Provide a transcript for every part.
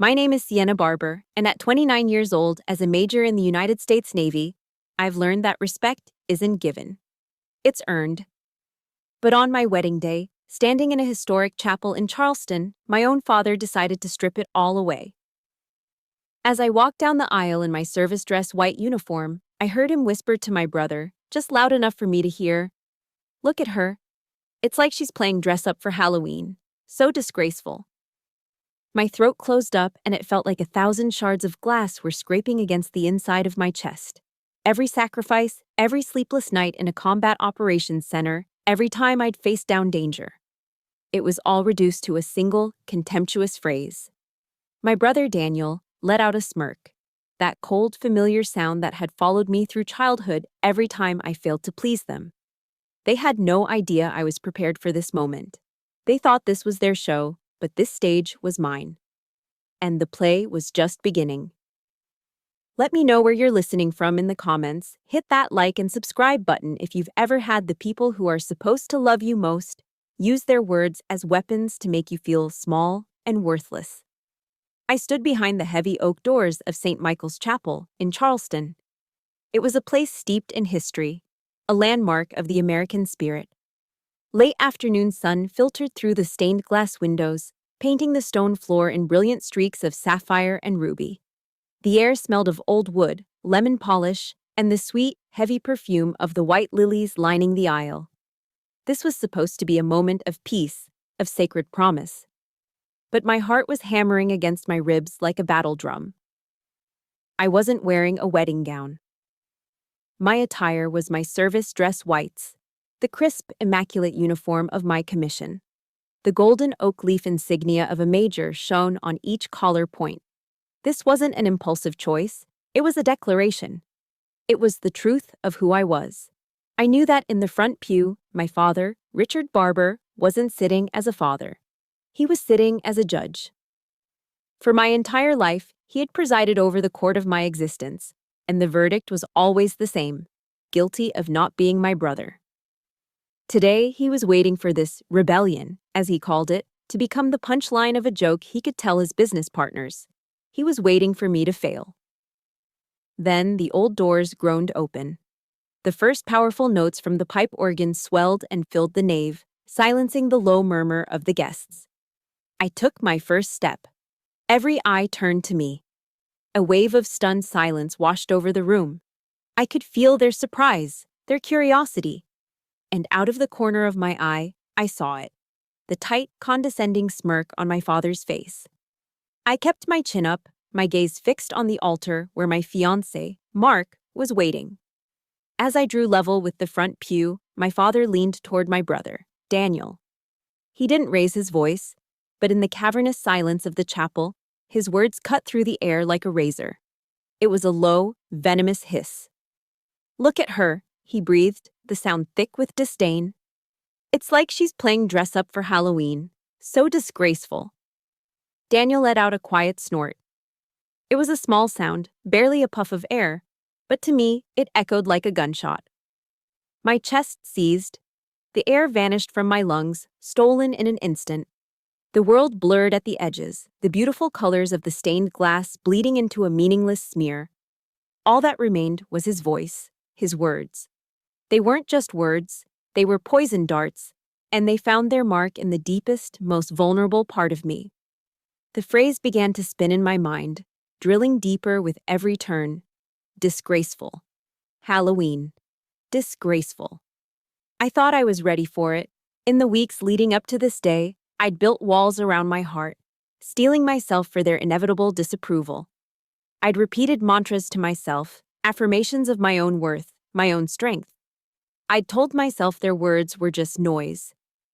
My name is Sienna Barber, and at 29 years old, as a major in the United States Navy, I've learned that respect isn't given. It's earned. But on my wedding day, standing in a historic chapel in Charleston, my own father decided to strip it all away. As I walked down the aisle in my service dress white uniform, I heard him whisper to my brother, just loud enough for me to hear, "Look at her. It's like she's playing dress up for Halloween. So disgraceful." My throat closed up and it felt like 1,000 shards of glass were scraping against the inside of my chest. Every sacrifice, every sleepless night in a combat operations center, every time I'd faced down danger. It was all reduced to a single, contemptuous phrase. My brother Daniel let out a smirk, that cold, familiar sound that had followed me through childhood every time I failed to please them. They had no idea I was prepared for this moment. They thought this was their show, but this stage was mine. And the play was just beginning. Let me know where you're listening from in the comments. Hit that like and subscribe button if you've ever had the people who are supposed to love you most use their words as weapons to make you feel small and worthless. I stood behind the heavy oak doors of St. Michael's Chapel in Charleston. It was a place steeped in history, a landmark of the American spirit. Late afternoon sun filtered through the stained glass windows, painting the stone floor in brilliant streaks of sapphire and ruby. The air smelled of old wood, lemon polish, and the sweet, heavy perfume of the white lilies lining the aisle. This was supposed to be a moment of peace, of sacred promise. But my heart was hammering against my ribs like a battle drum. I wasn't wearing a wedding gown. My attire was my service dress whites, the crisp, immaculate uniform of my commission. The golden oak leaf insignia of a major shone on each collar point. This wasn't an impulsive choice, it was a declaration. It was the truth of who I was. I knew that in the front pew, my father, Richard Barber, wasn't sitting as a father. He was sitting as a judge. For my entire life, he had presided over the court of my existence, and the verdict was always the same: guilty of not being my brother. Today, he was waiting for this rebellion, as he called it, to become the punchline of a joke he could tell his business partners. He was waiting for me to fail. Then the old doors groaned open. The first powerful notes from the pipe organ swelled and filled the nave, silencing the low murmur of the guests. I took my first step. Every eye turned to me. A wave of stunned silence washed over the room. I could feel their surprise, their curiosity. And out of the corner of my eye, I saw it. The tight, condescending smirk on my father's face. I kept my chin up, my gaze fixed on the altar where my fiancé, Mark, was waiting. As I drew level with the front pew, my father leaned toward my brother, Daniel. He didn't raise his voice, but in the cavernous silence of the chapel, his words cut through the air like a razor. It was a low, venomous hiss. "Look at her," he breathed, the sound thick with disdain. "It's like she's playing dress up for Halloween. So disgraceful." Daniel let out a quiet snort. It was a small sound, barely a puff of air, but to me, it echoed like a gunshot. My chest seized. The air vanished from my lungs, stolen in an instant. The world blurred at the edges, the beautiful colors of the stained glass bleeding into a meaningless smear. All that remained was his voice, his words. They weren't just words, they were poison darts, and they found their mark in the deepest, most vulnerable part of me. The phrase began to spin in my mind, drilling deeper with every turn. Disgraceful. Halloween. Disgraceful. I thought I was ready for it. In the weeks leading up to this day, I'd built walls around my heart, steeling myself for their inevitable disapproval. I'd repeated mantras to myself, affirmations of my own worth, my own strength. I'd told myself their words were just noise,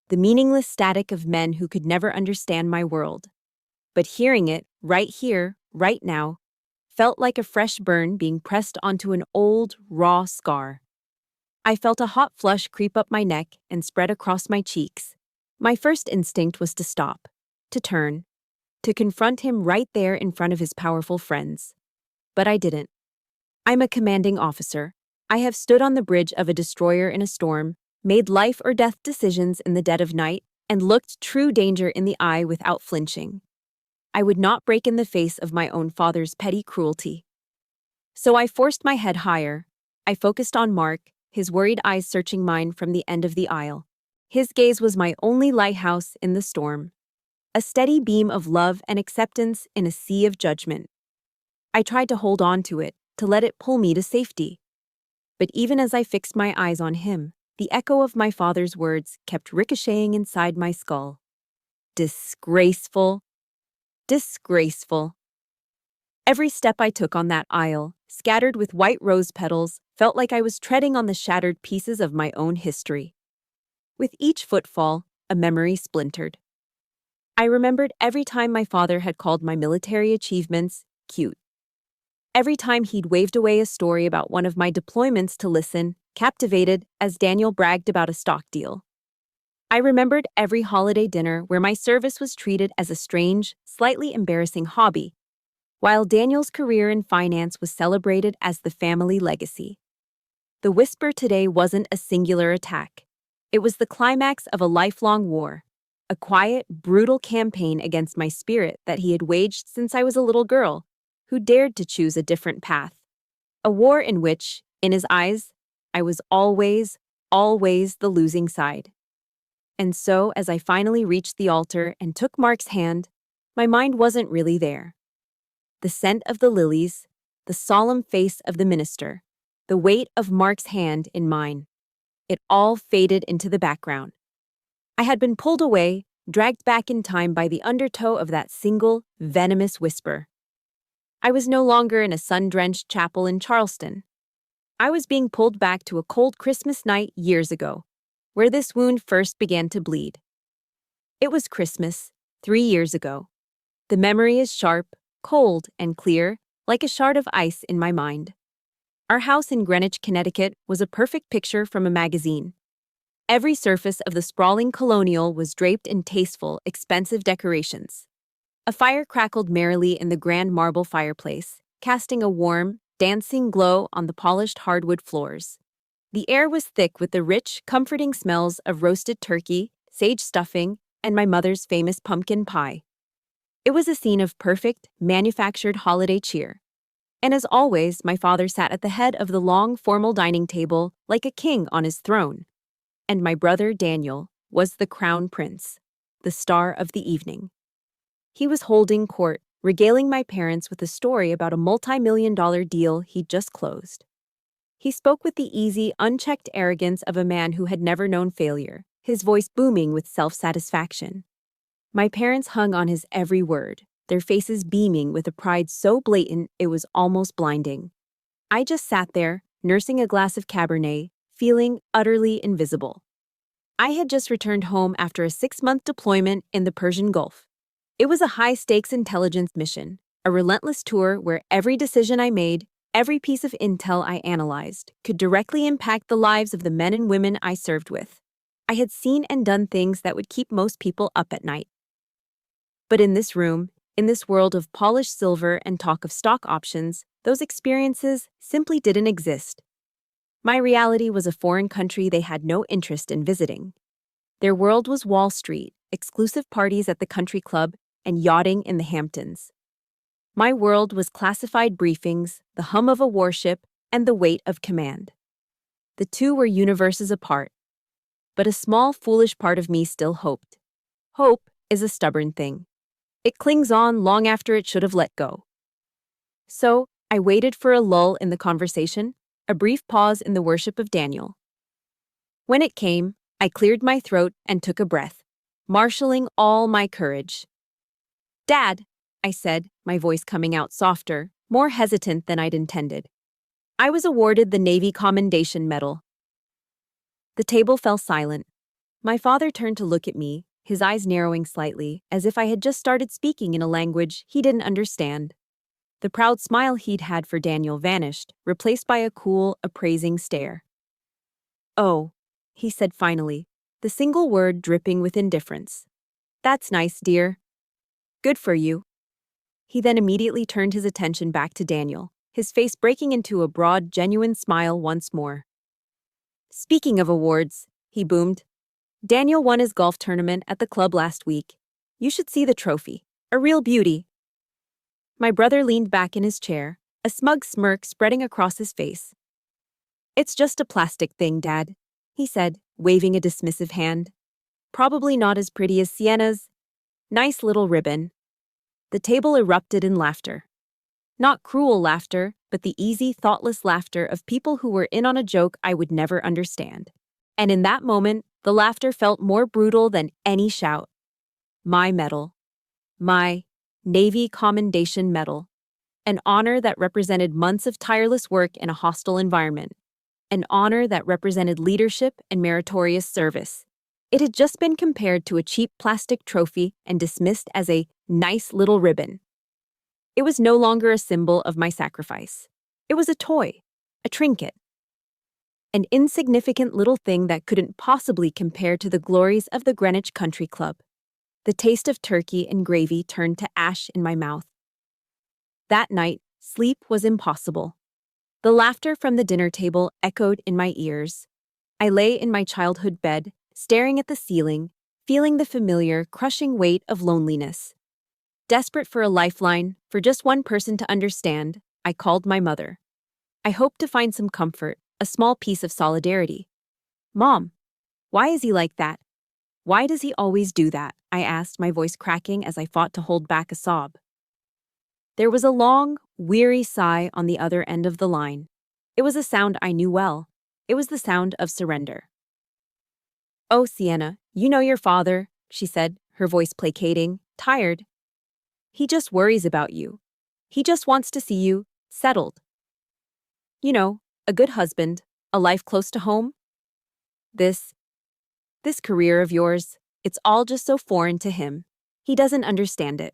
the meaningless static of men who could never understand my world. But hearing it, right here, right now, felt like a fresh burn being pressed onto an old, raw scar. I felt a hot flush creep up my neck and spread across my cheeks. My first instinct was to stop, to turn, to confront him right there in front of his powerful friends. But I didn't. I'm a commanding officer. I have stood on the bridge of a destroyer in a storm, made life or death decisions in the dead of night, and looked true danger in the eye without flinching. I would not break in the face of my own father's petty cruelty. So I forced my head higher. I focused on Mark, his worried eyes searching mine from the end of the aisle. His gaze was my only lighthouse in the storm, a steady beam of love and acceptance in a sea of judgment. I tried to hold on to it, to let it pull me to safety. But even as I fixed my eyes on him, the echo of my father's words kept ricocheting inside my skull. Disgraceful. Disgraceful. Every step I took on that aisle, scattered with white rose petals, felt like I was treading on the shattered pieces of my own history. With each footfall, a memory splintered. I remembered every time my father had called my military achievements cute. Every time he'd waved away a story about one of my deployments to listen, captivated, as Daniel bragged about a stock deal. I remembered every holiday dinner where my service was treated as a strange, slightly embarrassing hobby, while Daniel's career in finance was celebrated as the family legacy. The whisper today wasn't a singular attack. It was the climax of a lifelong war, a quiet, brutal campaign against my spirit that he had waged since I was a little girl, who dared to choose a different path. A war in which, in his eyes, I was always, always the losing side. And so, as I finally reached the altar and took Mark's hand, my mind wasn't really there. The scent of the lilies, the solemn face of the minister, the weight of Mark's hand in mine. It all faded into the background. I had been pulled away, dragged back in time by the undertow of that single, venomous whisper. I was no longer in a sun-drenched chapel in Charleston. I was being pulled back to a cold Christmas night years ago, where this wound first began to bleed. It was Christmas, 3 years ago. The memory is sharp, cold, and clear, like a shard of ice in my mind. Our house in Greenwich, Connecticut was a perfect picture from a magazine. Every surface of the sprawling colonial was draped in tasteful, expensive decorations. A fire crackled merrily in the grand marble fireplace, casting a warm, dancing glow on the polished hardwood floors. The air was thick with the rich, comforting smells of roasted turkey, sage stuffing, and my mother's famous pumpkin pie. It was a scene of perfect, manufactured holiday cheer. And as always, my father sat at the head of the long, formal dining table like a king on his throne. And my brother, Daniel, was the crown prince, the star of the evening. He was holding court, regaling my parents with a story about a multi-million-dollar deal he'd just closed. He spoke with the easy, unchecked arrogance of a man who had never known failure, his voice booming with self-satisfaction. My parents hung on his every word, their faces beaming with a pride so blatant it was almost blinding. I just sat there, nursing a glass of Cabernet, feeling utterly invisible. I had just returned home after a 6-month deployment in the Persian Gulf. It was a high-stakes intelligence mission, a relentless tour where every decision I made, every piece of intel I analyzed, could directly impact the lives of the men and women I served with. I had seen and done things that would keep most people up at night. But in this room, in this world of polished silver and talk of stock options, those experiences simply didn't exist. My reality was a foreign country they had no interest in visiting. Their world was Wall Street, exclusive parties at the country club, and yachting in the Hamptons. My world was classified briefings, the hum of a warship, and the weight of command. The two were universes apart. But a small, foolish part of me still hoped. Hope is a stubborn thing. It clings on long after it should have let go. So, I waited for a lull in the conversation, a brief pause in the worship of Daniel. When it came, I cleared my throat and took a breath, marshaling all my courage. "Dad," I said, my voice coming out softer, more hesitant than I'd intended. "I was awarded the Navy Commendation Medal." The table fell silent. My father turned to look at me, his eyes narrowing slightly, as if I had just started speaking in a language he didn't understand. The proud smile he'd had for Daniel vanished, replaced by a cool, appraising stare. "Oh," he said finally, the single word dripping with indifference. "That's nice, dear. Good for you." He then immediately turned his attention back to Daniel, his face breaking into a broad, genuine smile once more. "Speaking of awards," he boomed, "Daniel won his golf tournament at the club last week. You should see the trophy. A real beauty. My brother leaned back in his chair, a smug smirk spreading across his face. It's just a plastic thing, Dad, he said, waving a dismissive hand. Probably not as pretty as Sienna's. Nice little ribbon. The table erupted in laughter. Not cruel laughter, but the easy, thoughtless laughter of people who were in on a joke I would never understand. And in that moment, the laughter felt more brutal than any shout. My medal. My Navy Commendation Medal. An honor that represented months of tireless work in a hostile environment. An honor that represented leadership and meritorious service. It had just been compared to a cheap plastic trophy and dismissed as a nice little ribbon. It was no longer a symbol of my sacrifice. It was a toy, a trinket. An insignificant little thing that couldn't possibly compare to the glories of the Greenwich Country Club. The taste of turkey and gravy turned to ash in my mouth. That night, sleep was impossible. The laughter from the dinner table echoed in my ears. I lay in my childhood bed, staring at the ceiling, feeling the familiar, crushing weight of loneliness. Desperate for a lifeline, for just one person to understand, I called my mother. I hoped to find some comfort, a small piece of solidarity. Mom, why is he like that? Why does he always do that? I asked, my voice cracking as I fought to hold back a sob. There was a long, weary sigh on the other end of the line. It was a sound I knew well. It was the sound of surrender. Oh, Sienna, you know your father, she said, her voice placating, tired. He just worries about you. He just wants to see you settled. You know, a good husband, a life close to home. This career of yours, it's all just so foreign to him. He doesn't understand it.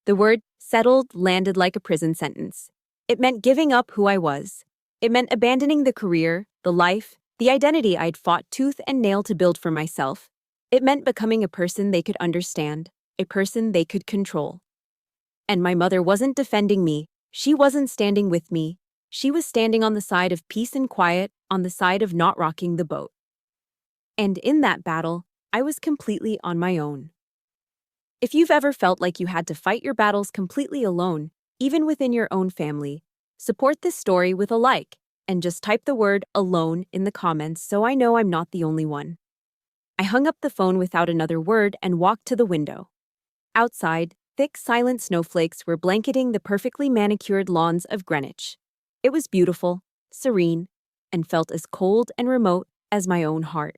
The word settled landed like a prison sentence. It meant giving up who I was. It meant abandoning the career, the life, the identity I'd fought tooth and nail to build for myself. It meant becoming a person they could understand, a person they could control. And my mother wasn't defending me. She wasn't standing with me. She was standing on the side of peace and quiet, on the side of not rocking the boat. And in that battle, I was completely on my own. If you've ever felt like you had to fight your battles completely alone, even within your own family, support this story with a like, and just type the word alone in the comments so I know I'm not the only one. I hung up the phone without another word and walked to the window. Outside, thick, silent snowflakes were blanketing the perfectly manicured lawns of Greenwich. It was beautiful, serene, and felt as cold and remote as my own heart.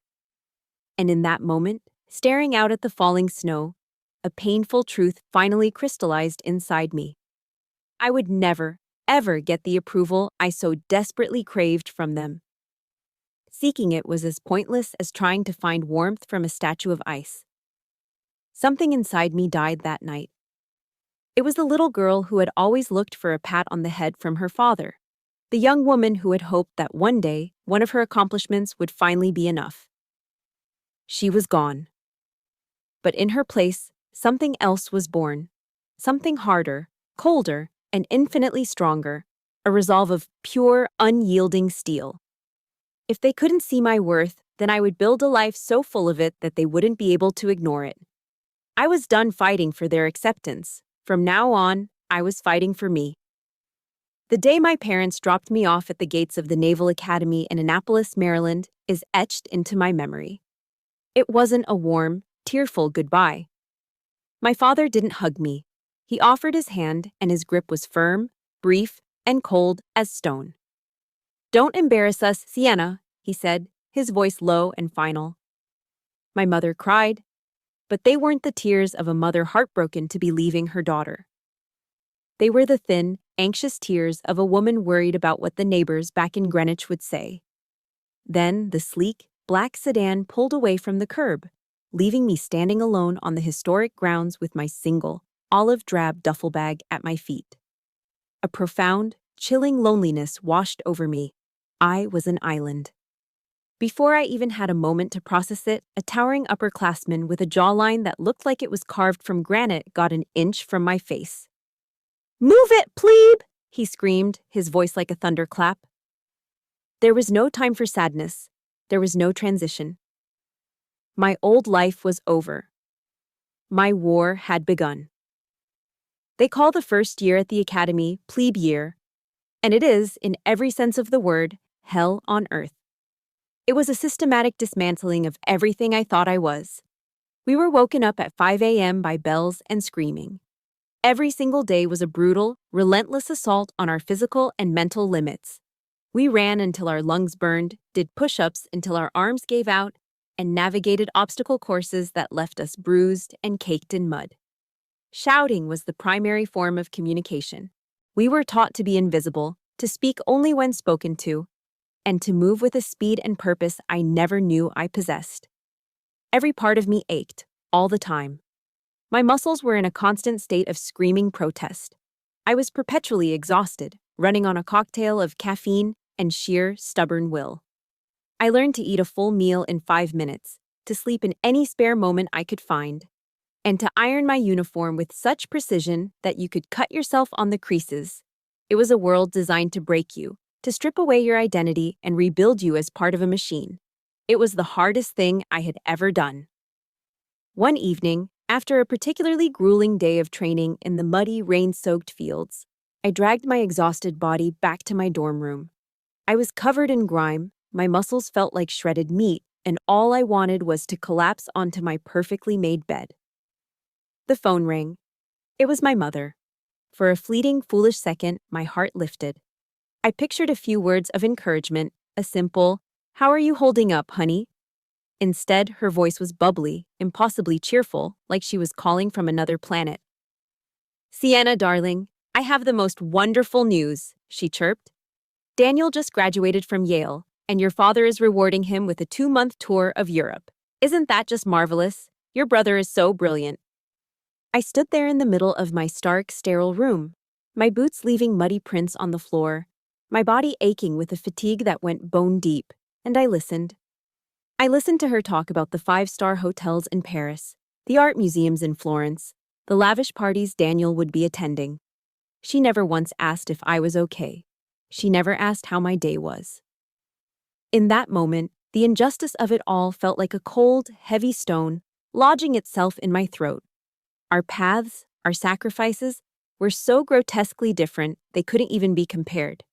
And in that moment, staring out at the falling snow, a painful truth finally crystallized inside me. I would never, ever get the approval I so desperately craved from them. Seeking it was as pointless as trying to find warmth from a statue of ice. Something inside me died that night. It was the little girl who had always looked for a pat on the head from her father, the young woman who had hoped that one day one of her accomplishments would finally be enough. She was gone. But in her place, something else was born. Something harder, colder, and infinitely stronger, a resolve of pure, unyielding steel. If they couldn't see my worth, then I would build a life so full of it that they wouldn't be able to ignore it. I was done fighting for their acceptance. From now on, I was fighting for me. The day my parents dropped me off at the gates of the Naval Academy in Annapolis, Maryland, is etched into my memory. It wasn't a warm, tearful goodbye. My father didn't hug me. He offered his hand, and his grip was firm, brief, and cold as stone. "Don't embarrass us, Sienna," he said, his voice low and final. My mother cried, but they weren't the tears of a mother heartbroken to be leaving her daughter. They were the thin, anxious tears of a woman worried about what the neighbors back in Greenwich would say. Then the sleek, black sedan pulled away from the curb, leaving me standing alone on the historic grounds with my single, olive-drab duffel bag at my feet. A profound, chilling loneliness washed over me. I was an island. Before I even had a moment to process it, a towering upperclassman with a jawline that looked like it was carved from granite got an inch from my face. "Move it, plebe!" he screamed, his voice like a thunderclap. There was no time for sadness. There was no transition. My old life was over. My war had begun. They call the first year at the academy plebe year, and it is, in every sense of the word, hell on earth. It was a systematic dismantling of everything I thought I was. We were woken up at 5 a.m. by bells and screaming. Every single day was a brutal, relentless assault on our physical and mental limits. We ran until our lungs burned, did push-ups until our arms gave out, and navigated obstacle courses that left us bruised and caked in mud. Shouting was the primary form of communication. We were taught to be invisible, to speak only when spoken to, and to move with a speed and purpose I never knew I possessed. Every part of me ached, all the time. My muscles were in a constant state of screaming protest. I was perpetually exhausted, running on a cocktail of caffeine and sheer, stubborn will. I learned to eat a full meal in 5 minutes, to sleep in any spare moment I could find, and to iron my uniform with such precision that you could cut yourself on the creases. It was a world designed to break you, to strip away your identity and rebuild you as part of a machine. It was the hardest thing I had ever done. One evening, after a particularly grueling day of training in the muddy, rain-soaked fields, I dragged my exhausted body back to my dorm room. I was covered in grime, my muscles felt like shredded meat, and all I wanted was to collapse onto my perfectly made bed. The phone rang. It was my mother. For a fleeting, foolish second, my heart lifted. I pictured a few words of encouragement, a simple, "How are you holding up, honey?" Instead, her voice was bubbly, impossibly cheerful, like she was calling from another planet. "Sienna, darling, I have the most wonderful news," she chirped. "Daniel just graduated from Yale, and your father is rewarding him with a 2-month tour of Europe. Isn't that just marvelous? Your brother is so brilliant." I stood there in the middle of my stark, sterile room, my boots leaving muddy prints on the floor, my body aching with a fatigue that went bone deep, and I listened. I listened to her talk about the 5-star hotels in Paris, the art museums in Florence, the lavish parties Daniel would be attending. She never once asked if I was okay. She never asked how my day was. In that moment, the injustice of it all felt like a cold, heavy stone lodging itself in my throat. Our paths, our sacrifices, were so grotesquely different they couldn't even be compared.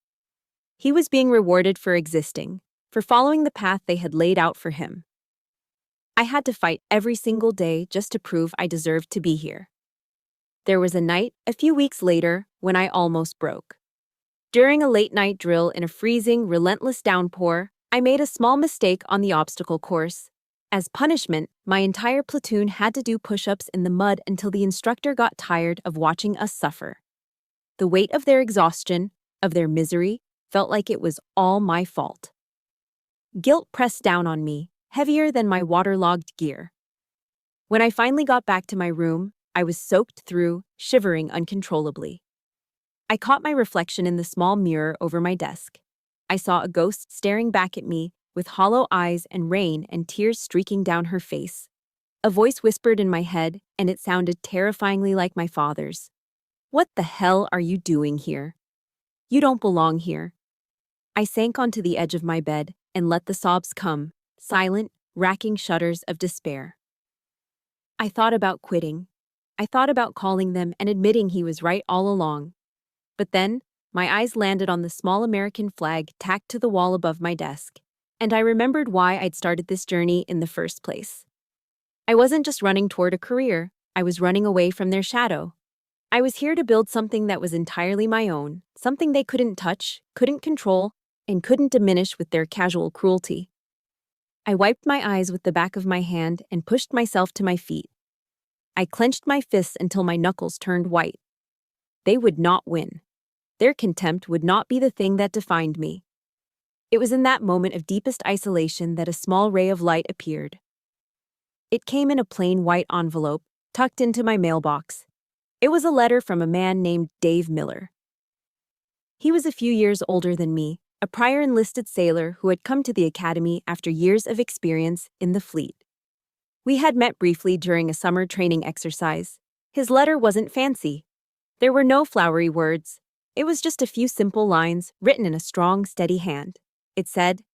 He was being rewarded for existing, for following the path they had laid out for him. I had to fight every single day just to prove I deserved to be here. There was a night, a few weeks later, when I almost broke. During a late-night drill in a freezing, relentless downpour, I made a small mistake on the obstacle course. As punishment, my entire platoon had to do push-ups in the mud until the instructor got tired of watching us suffer. The weight of their exhaustion, of their misery, felt like it was all my fault. Guilt pressed down on me, heavier than my waterlogged gear. When I finally got back to my room, I was soaked through, shivering uncontrollably. I caught my reflection in the small mirror over my desk. I saw a ghost staring back at me, with hollow eyes and rain and tears streaking down her face. A voice whispered in my head, and it sounded terrifyingly like my father's. "What the hell are you doing here? You don't belong here." I sank onto the edge of my bed and let the sobs come, silent, racking shudders of despair. I thought about quitting. I thought about calling them and admitting he was right all along. But then, my eyes landed on the small American flag tacked to the wall above my desk, and I remembered why I'd started this journey in the first place. I wasn't just running toward a career, I was running away from their shadow. I was here to build something that was entirely my own, something they couldn't touch, couldn't control, and couldn't diminish with their casual cruelty. I wiped my eyes with the back of my hand and pushed myself to my feet. I clenched my fists until my knuckles turned white. They would not win. Their contempt would not be the thing that defined me. It was in that moment of deepest isolation that a small ray of light appeared. It came in a plain white envelope, tucked into my mailbox. It was a letter from a man named Dave Miller. He was a few years older than me, a prior enlisted sailor who had come to the academy after years of experience in the fleet. We had met briefly during a summer training exercise. His letter wasn't fancy. There were no flowery words. It was just a few simple lines written in a strong, steady hand. It said,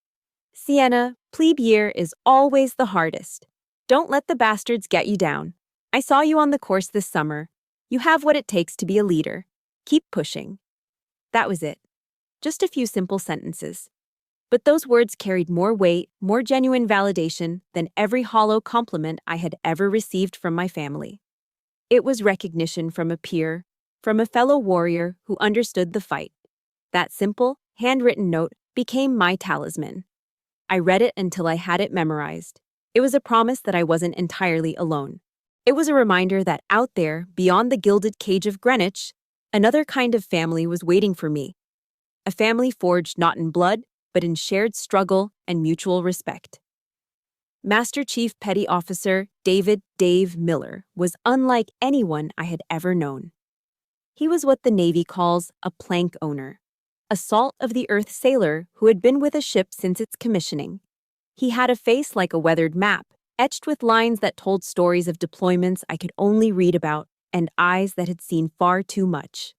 "Sienna, plebe year is always the hardest. Don't let the bastards get you down. I saw you on the course this summer. You have what it takes to be a leader. Keep pushing. That was it. Just a few simple sentences. But those words carried more weight, more genuine validation than every hollow compliment I had ever received from my family. It was recognition from a peer, from a fellow warrior who understood the fight. That simple, handwritten note became my talisman. I read it until I had it memorized. It was a promise that I wasn't entirely alone. It was a reminder that out there, beyond the gilded cage of Greenwich, another kind of family was waiting for me. A family forged not in blood, but in shared struggle and mutual respect. Master Chief Petty Officer David "Dave" Miller was unlike anyone I had ever known. He was what the Navy calls a plank owner, a salt-of-the-earth sailor who had been with a ship since its commissioning. He had a face like a weathered map, etched with lines that told stories of deployments I could only read about, and eyes that had seen far too much.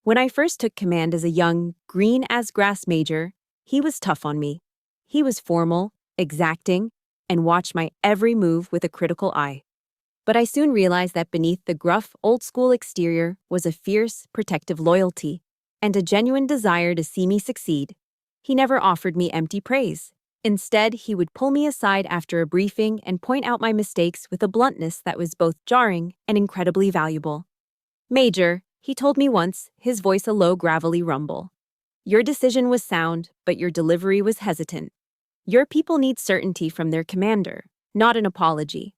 When I first took command as a young, green-as-grass major, he was tough on me. He was formal, exacting, and watched my every move with a critical eye. But I soon realized that beneath the gruff, old-school exterior was a fierce, protective loyalty, and a genuine desire to see me succeed. He never offered me empty praise. Instead, he would pull me aside after a briefing and point out my mistakes with a bluntness that was both jarring and incredibly valuable. "Major," he told me once, his voice a low, gravelly rumble. "Your decision was sound, but your delivery was hesitant. Your people need certainty from their commander, not an apology."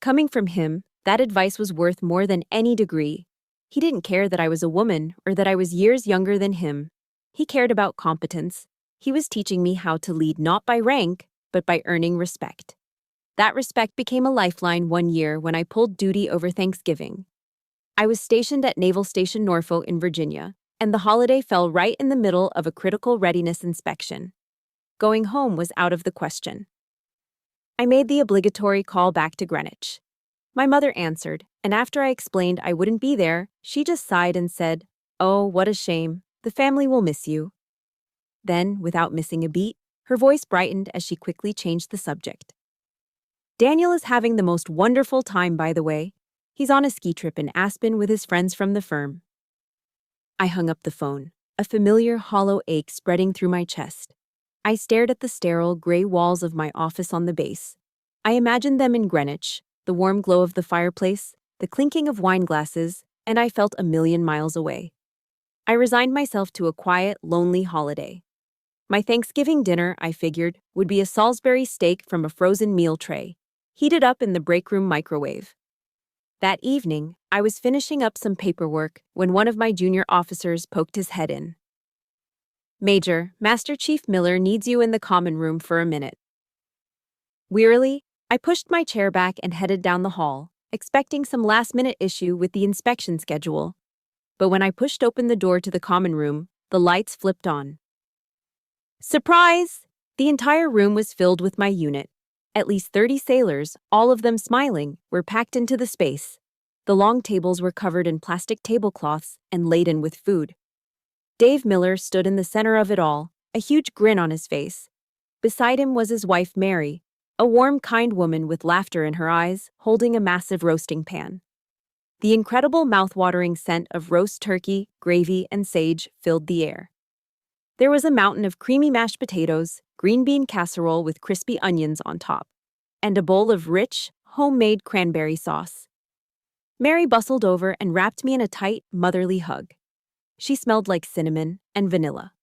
Coming from him, that advice was worth more than any degree. He didn't care that I was a woman or that I was years younger than him. He cared about competence. He was teaching me how to lead not by rank, but by earning respect. That respect became a lifeline one year when I pulled duty over Thanksgiving. I was stationed at Naval Station Norfolk in Virginia, and the holiday fell right in the middle of a critical readiness inspection. Going home was out of the question. I made the obligatory call back to Greenwich. My mother answered, and after I explained I wouldn't be there, she just sighed and said, "Oh, what a shame. The family will miss you." Then, without missing a beat, her voice brightened as she quickly changed the subject. "Daniel is having the most wonderful time, by the way. He's on a ski trip in Aspen with his friends from the firm." I hung up the phone, a familiar hollow ache spreading through my chest. I stared at the sterile, gray walls of my office on the base. I imagined them in Greenwich, the warm glow of the fireplace, the clinking of wine glasses, and I felt a million miles away. I resigned myself to a quiet, lonely holiday. My Thanksgiving dinner, I figured, would be a Salisbury steak from a frozen meal tray, heated up in the break room microwave. That evening, I was finishing up some paperwork when one of my junior officers poked his head in. "Major, Master Chief Miller needs you in the common room for a minute." Wearily, I pushed my chair back and headed down the hall, expecting some last-minute issue with the inspection schedule. But when I pushed open the door to the common room, the lights flipped on. Surprise! The entire room was filled with my unit. At least 30 sailors, all of them smiling, were packed into the space. The long tables were covered in plastic tablecloths and laden with food. Dave Miller stood in the center of it all, a huge grin on his face. Beside him was his wife Mary, a warm, kind woman with laughter in her eyes, holding a massive roasting pan. The incredible mouth-watering scent of roast turkey, gravy, and sage filled the air. There was a mountain of creamy mashed potatoes, green bean casserole with crispy onions on top, and a bowl of rich, homemade cranberry sauce. Mary bustled over and wrapped me in a tight, motherly hug. She smelled like cinnamon and vanilla.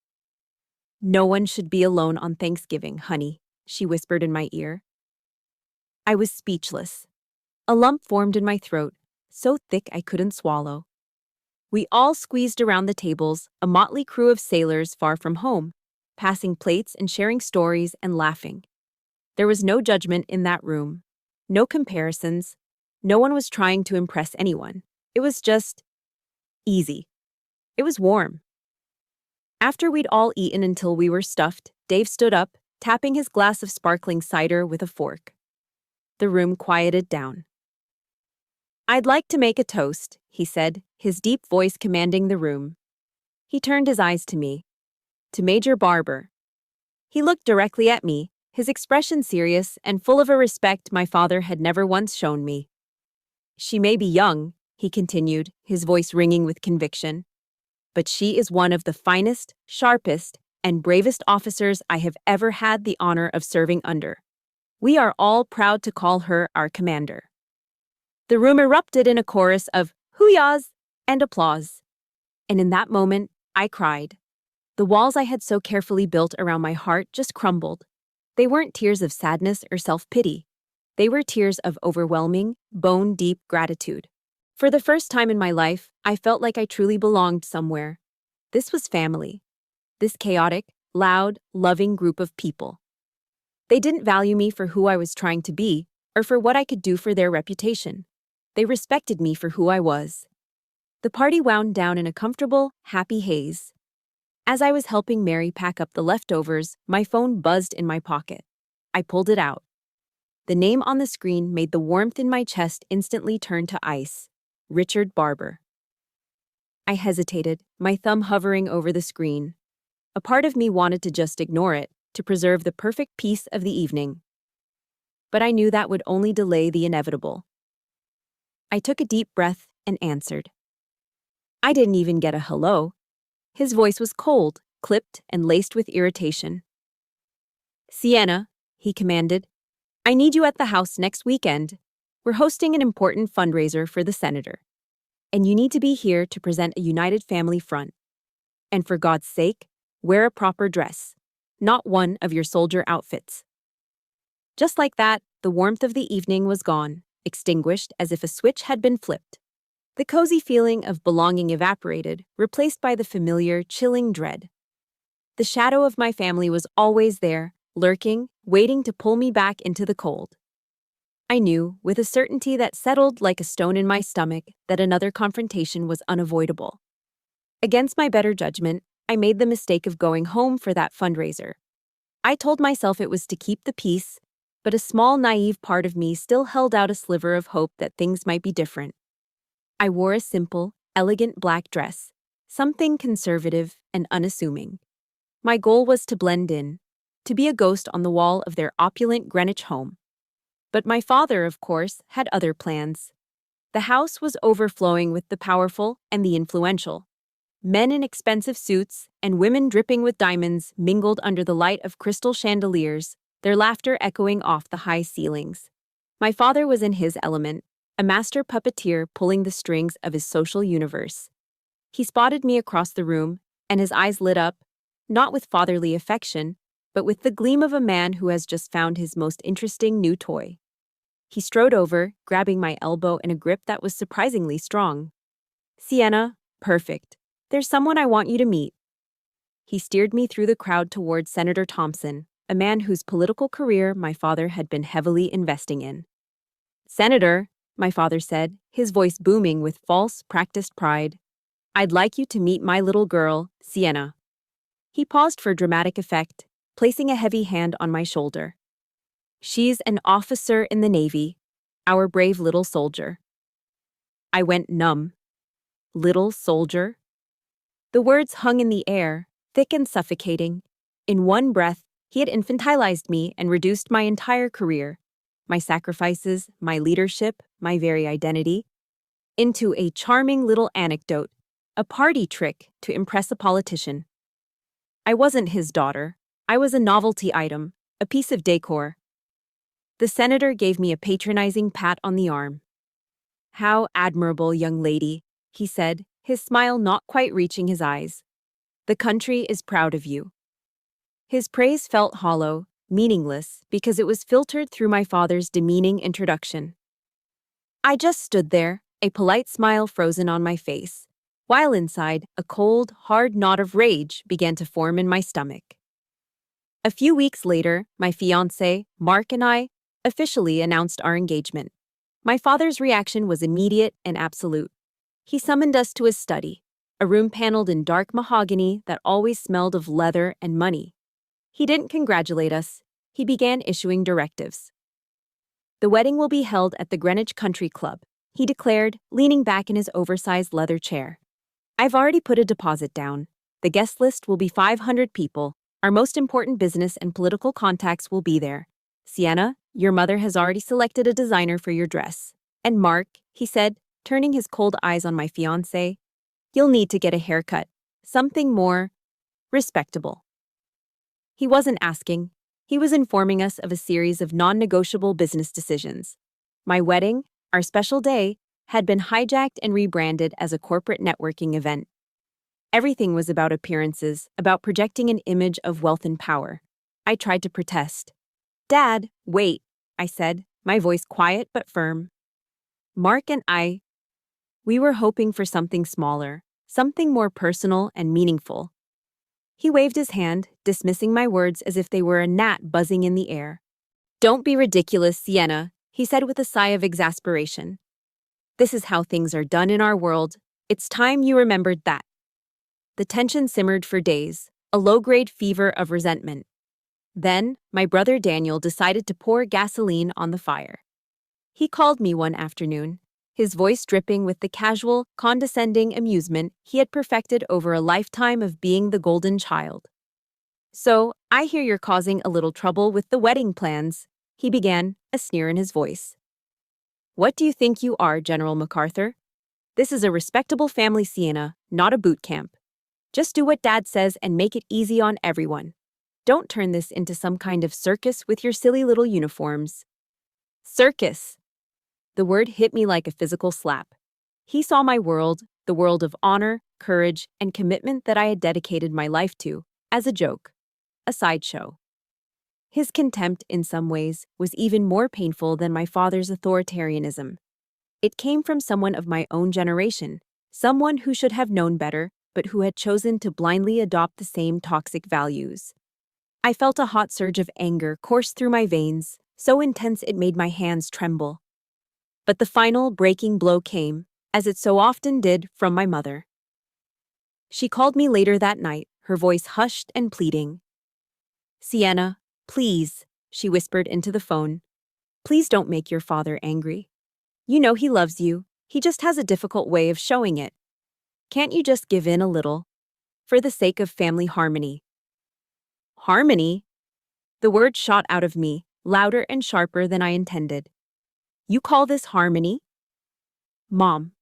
"No one should be alone on Thanksgiving, honey," she whispered in my ear. I was speechless. A lump formed in my throat, so thick I couldn't swallow. We all squeezed around the tables, a motley crew of sailors far from home, passing plates and sharing stories and laughing. There was no judgment in that room, no comparisons. No one was trying to impress anyone. It was just easy. It was warm. After we'd all eaten until we were stuffed, Dave stood up, tapping his glass of sparkling cider with a fork. The room quieted down. "I'd like to make a toast," he said, his deep voice commanding the room. He turned his eyes to me. "To Major Barber." He looked directly at me, his expression serious and full of a respect my father had never once shown me. "She may be young," he continued, his voice ringing with conviction. But she is one of the finest, sharpest, and bravest officers I have ever had the honor of serving under. We are all proud to call her our commander. The room erupted in a chorus of hoo-yahs and applause. And in that moment, I cried. The walls I had so carefully built around my heart just crumbled. They weren't tears of sadness or self-pity. They were tears of overwhelming, bone-deep gratitude. For the first time in my life, I felt like I truly belonged somewhere. This was family. This chaotic, loud, loving group of people. They didn't value me for who I was trying to be, or for what I could do for their reputation. They respected me for who I was. The party wound down in a comfortable, happy haze. As I was helping Mary pack up the leftovers, my phone buzzed in my pocket. I pulled it out. The name on the screen made the warmth in my chest instantly turn to ice. Richard Barber. I hesitated, my thumb hovering over the screen. A part of me wanted to just ignore it, to preserve the perfect peace of the evening. But I knew that would only delay the inevitable. I took a deep breath and answered. I didn't even get a hello. His voice was cold, clipped, and laced with irritation. Sienna, he commanded, I need you at the house next weekend. We're hosting an important fundraiser for the senator. And you need to be here to present a united family front. And for God's sake, wear a proper dress, not one of your soldier outfits. Just like that, the warmth of the evening was gone, extinguished as if a switch had been flipped. The cozy feeling of belonging evaporated, replaced by the familiar, chilling dread. The shadow of my family was always there, lurking, waiting to pull me back into the cold. I knew, with a certainty that settled like a stone in my stomach, that another confrontation was unavoidable. Against my better judgment, I made the mistake of going home for that fundraiser. I told myself it was to keep the peace, but a small, naive part of me still held out a sliver of hope that things might be different. I wore a simple, elegant black dress, something conservative and unassuming. My goal was to blend in, to be a ghost on the wall of their opulent Greenwich home. But my father, of course, had other plans. The house was overflowing with the powerful and the influential. Men in expensive suits and women dripping with diamonds mingled under the light of crystal chandeliers, their laughter echoing off the high ceilings. My father was in his element, a master puppeteer pulling the strings of his social universe. He spotted me across the room, and his eyes lit up, not with fatherly affection, but with the gleam of a man who has just found his most interesting new toy. He strode over, grabbing my elbow in a grip that was surprisingly strong. Sienna, perfect. There's someone I want you to meet. He steered me through the crowd toward Senator Thompson, a man whose political career my father had been heavily investing in. Senator, my father said, his voice booming with false, practiced pride, I'd like you to meet my little girl, Sienna. He paused for dramatic effect, placing a heavy hand on my shoulder. She's an officer in the Navy, our brave little soldier. I went numb. Little soldier? The words hung in the air, thick and suffocating. In one breath, he had infantilized me and reduced my entire career, my sacrifices, my leadership, my very identity, into a charming little anecdote, a party trick to impress a politician. I wasn't his daughter. I was a novelty item, a piece of decor. The senator gave me a patronizing pat on the arm. How admirable, young lady, he said, his smile not quite reaching his eyes. The country is proud of you. His praise felt hollow, meaningless, because it was filtered through my father's demeaning introduction. I just stood there, a polite smile frozen on my face, while inside, a cold, hard knot of rage began to form in my stomach. A few weeks later, my fiancé, Mark, and I officially announced our engagement. My father's reaction was immediate and absolute. He summoned us to his study, a room paneled in dark mahogany that always smelled of leather and money. He didn't congratulate us. He began issuing directives. The wedding will be held at the Greenwich Country Club, he declared, leaning back in his oversized leather chair. I've already put a deposit down. The guest list will be 500 people. Our most important business and political contacts will be there. Sienna, your mother has already selected a designer for your dress. And Mark, he said, turning his cold eyes on my fiancé. You'll need to get a haircut. Something more respectable. He wasn't asking. He was informing us of a series of non-negotiable business decisions. My wedding, our special day, had been hijacked and rebranded as a corporate networking event. Everything was about appearances, about projecting an image of wealth and power. I tried to protest. "Dad, wait," I said, my voice quiet but firm. Mark and we were hoping for something smaller, something more personal and meaningful. He waved his hand, dismissing my words as if they were a gnat buzzing in the air. "Don't be ridiculous, Sienna," he said with a sigh of exasperation. "This is how things are done in our world. It's time you remembered that." The tension simmered for days, a low-grade fever of resentment. Then, my brother Daniel decided to pour gasoline on the fire. He called me one afternoon, his voice dripping with the casual, condescending amusement he had perfected over a lifetime of being the golden child. "So, I hear you're causing a little trouble with the wedding plans," he began, a sneer in his voice. "What do you think you are, General MacArthur? This is a respectable family, Sienna, not a boot camp. Just do what Dad says and make it easy on everyone. Don't turn this into some kind of circus with your silly little uniforms." Circus! The word hit me like a physical slap. He saw my world, the world of honor, courage, and commitment that I had dedicated my life to, as a joke, a sideshow. His contempt, in some ways, was even more painful than my father's authoritarianism. It came from someone of my own generation, someone who should have known better, but who had chosen to blindly adopt the same toxic values. I felt a hot surge of anger course through my veins, so intense it made my hands tremble. But the final breaking blow came, as it so often did, from my mother. She called me later that night, her voice hushed and pleading. "Sienna, please," she whispered into the phone. "Please don't make your father angry. You know he loves you, he just has a difficult way of showing it. Can't you just give in a little? For the sake of family harmony." Harmony? The word shot out of me, louder and sharper than I intended. "You call this harmony?" "Mom,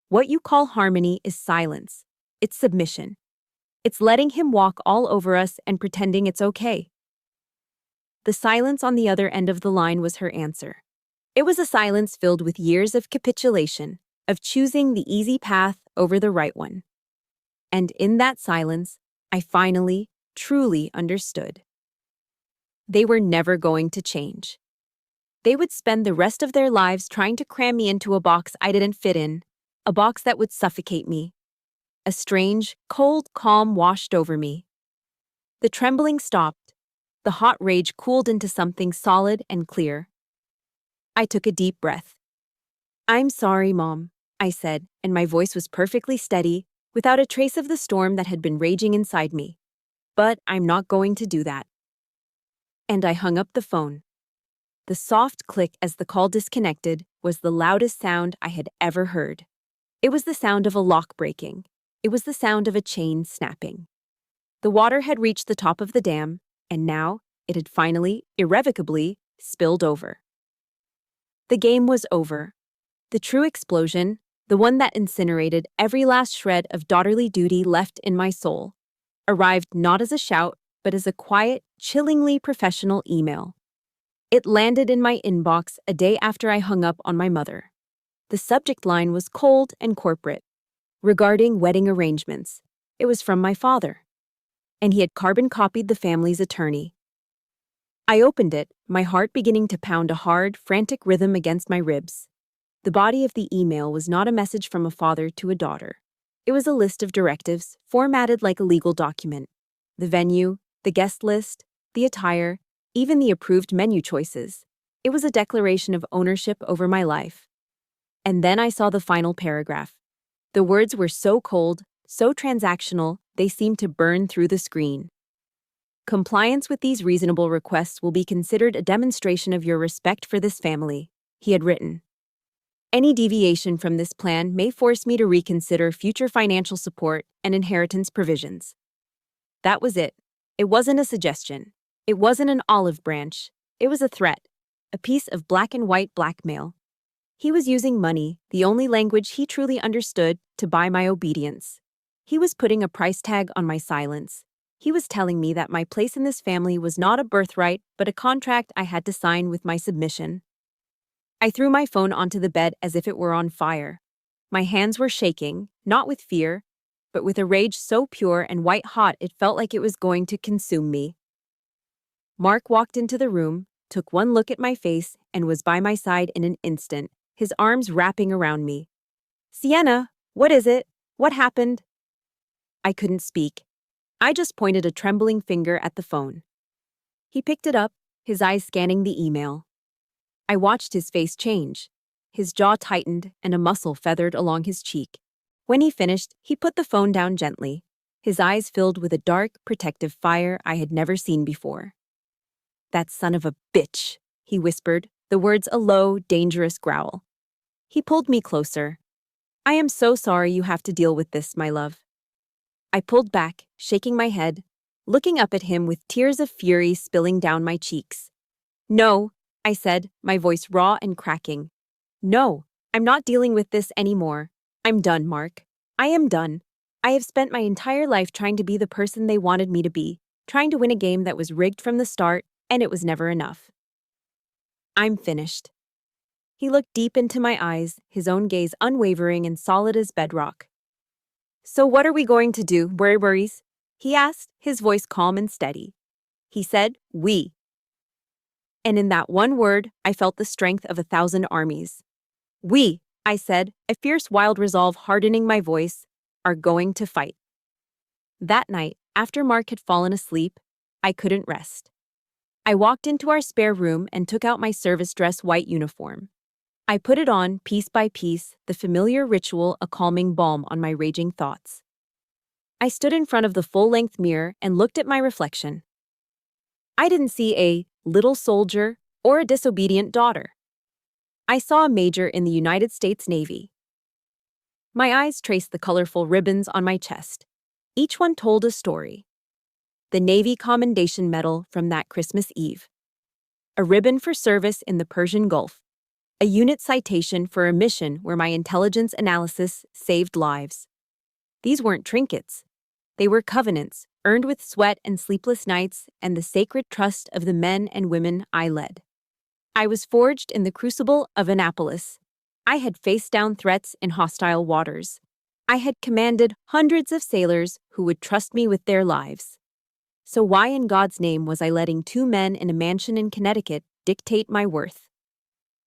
what you call harmony is silence. It's submission. It's letting him walk all over us and pretending it's okay." The silence on the other end of the line was her answer. It was a silence filled with years of capitulation, of choosing the easy path over the right one. And in that silence, I finally, truly understood. They were never going to change. They would spend the rest of their lives trying to cram me into a box I didn't fit in, a box that would suffocate me. A strange, cold calm washed over me. The trembling stopped. The hot rage cooled into something solid and clear. I took a deep breath. "I'm sorry, Mom," I said, and my voice was perfectly steady, without a trace of the storm that had been raging inside me. "But I'm not going to do that." And I hung up the phone. The soft click as the call disconnected was the loudest sound I had ever heard. It was the sound of a lock breaking. It was the sound of a chain snapping. The water had reached the top of the dam, and now it had finally, irrevocably, spilled over. The game was over. The true explosion, the one that incinerated every last shred of daughterly duty left in my soul, arrived not as a shout, but as a quiet, chillingly professional email. It landed in my inbox a day after I hung up on my mother. The subject line was cold and corporate. Regarding wedding arrangements. It was from my father. And he had carbon copied the family's attorney. I opened it, my heart beginning to pound a hard, frantic rhythm against my ribs. The body of the email was not a message from a father to a daughter. It was a list of directives, formatted like a legal document. The venue, the guest list, the attire, even the approved menu choices. It was a declaration of ownership over my life. And then I saw the final paragraph. The words were so cold, so transactional, they seemed to burn through the screen. "Compliance with these reasonable requests will be considered a demonstration of your respect for this family," he had written. "Any deviation from this plan may force me to reconsider future financial support and inheritance provisions." That was it. It wasn't a suggestion. It wasn't an olive branch. It was a threat, a piece of black and white blackmail. He was using money, the only language he truly understood, to buy my obedience. He was putting a price tag on my silence. He was telling me that my place in this family was not a birthright, but a contract I had to sign with my submission. I threw my phone onto the bed as if it were on fire. My hands were shaking, not with fear, but with a rage so pure and white-hot it felt like it was going to consume me. Mark walked into the room, took one look at my face, and was by my side in an instant, his arms wrapping around me. "Sienna, what is it? What happened?" I couldn't speak. I just pointed a trembling finger at the phone. He picked it up, his eyes scanning the email. I watched his face change. His jaw tightened and a muscle feathered along his cheek. When he finished, he put the phone down gently, his eyes filled with a dark, protective fire I had never seen before. "That son of a bitch," he whispered, the words a low, dangerous growl. He pulled me closer. "I am so sorry you have to deal with this, my love." I pulled back, shaking my head, looking up at him with tears of fury spilling down my cheeks. "No," I said, my voice raw and cracking. "No, I'm not dealing with this anymore. I'm done, Mark. I am done. I have spent my entire life trying to be the person they wanted me to be, trying to win a game that was rigged from the start, and it was never enough. I'm finished." He looked deep into my eyes, his own gaze unwavering and solid as bedrock. "So what are we going to do, worries?" he asked, his voice calm and steady. He said, "We." And in that one word, I felt the strength of 1,000 armies. "We," I said, a fierce wild resolve hardening my voice, "are going to fight." That night, after Mark had fallen asleep, I couldn't rest. I walked into our spare room and took out my service dress white uniform. I put it on, piece by piece, the familiar ritual a calming balm on my raging thoughts. I stood in front of the full-length mirror and looked at my reflection. I didn't see a little soldier or a disobedient daughter. I saw a major in the United States Navy. My eyes traced the colorful ribbons on my chest. Each one told a story. The Navy Commendation Medal from that Christmas Eve. A ribbon for service in the Persian Gulf. A unit citation for a mission where my intelligence analysis saved lives. These weren't trinkets. They were covenants, earned with sweat and sleepless nights and the sacred trust of the men and women I led. I was forged in the crucible of Annapolis. I had faced down threats in hostile waters. I had commanded hundreds of sailors who would trust me with their lives. So why in God's name was I letting two men in a mansion in Connecticut dictate my worth?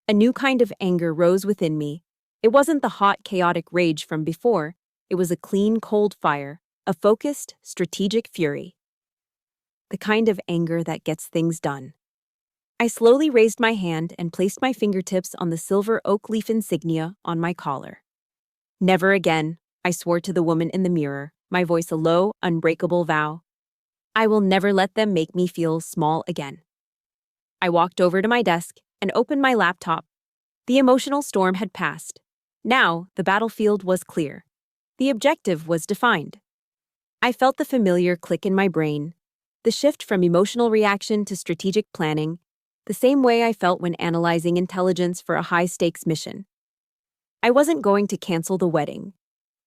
A new kind of anger rose within me. It wasn't the hot, chaotic rage from before. It was a clean, cold fire, a focused, strategic fury. The kind of anger that gets things done. I slowly raised my hand and placed my fingertips on the silver oak leaf insignia on my collar. "Never again," I swore to the woman in the mirror, my voice a low, unbreakable vow. "I will never let them make me feel small again." I walked over to my desk and opened my laptop. The emotional storm had passed. Now, the battlefield was clear. The objective was defined. I felt the familiar click in my brain, the shift from emotional reaction to strategic planning, the same way I felt when analyzing intelligence for a high-stakes mission. I wasn't going to cancel the wedding.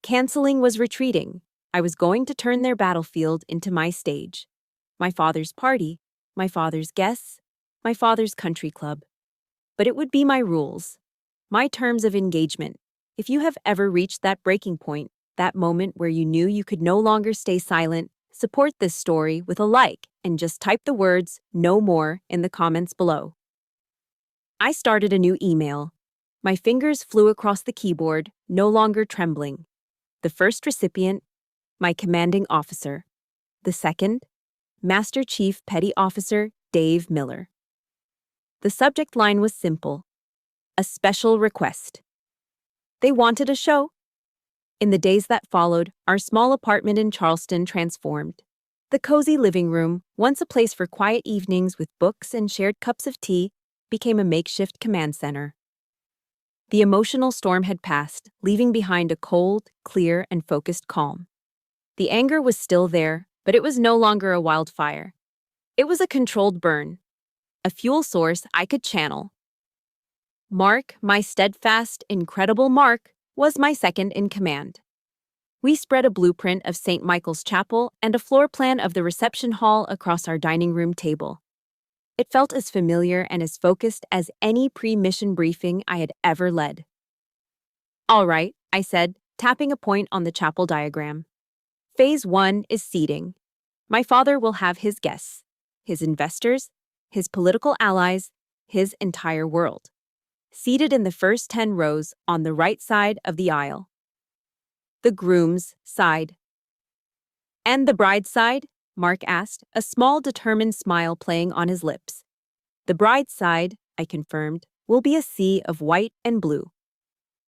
Canceling was retreating. I was going to turn their battlefield into my stage. My father's party, my father's guests, my father's country club. But it would be my rules, my terms of engagement. If you have ever reached that breaking point, that moment where you knew you could no longer stay silent, support this story with a like and just type the words "no more" in the comments below. I started a new email. My fingers flew across the keyboard, no longer trembling. The first recipient, my commanding officer. The second, Master Chief Petty Officer Dave Miller. The subject line was simple. A special request. They wanted a show. In the days that followed, our small apartment in Charleston transformed. The cozy living room, once a place for quiet evenings with books and shared cups of tea, became a makeshift command center. The emotional storm had passed, leaving behind a cold, clear, and focused calm. The anger was still there, but it was no longer a wildfire. It was a controlled burn. A fuel source I could channel. Mark, my steadfast, incredible Mark, was my second in command. We spread a blueprint of St. Michael's Chapel and a floor plan of the reception hall across our dining room table. It felt as familiar and as focused as any pre-mission briefing I had ever led. All right, I said, tapping a point on the chapel diagram. Phase 1 is seating. My father will have his guests, his investors, his political allies, his entire world, seated in the first 10 rows on the right side of the aisle. The groom's side. And the bride's side? Mark asked, a small determined smile playing on his lips. The bride's side, I confirmed, will be a sea of white and blue.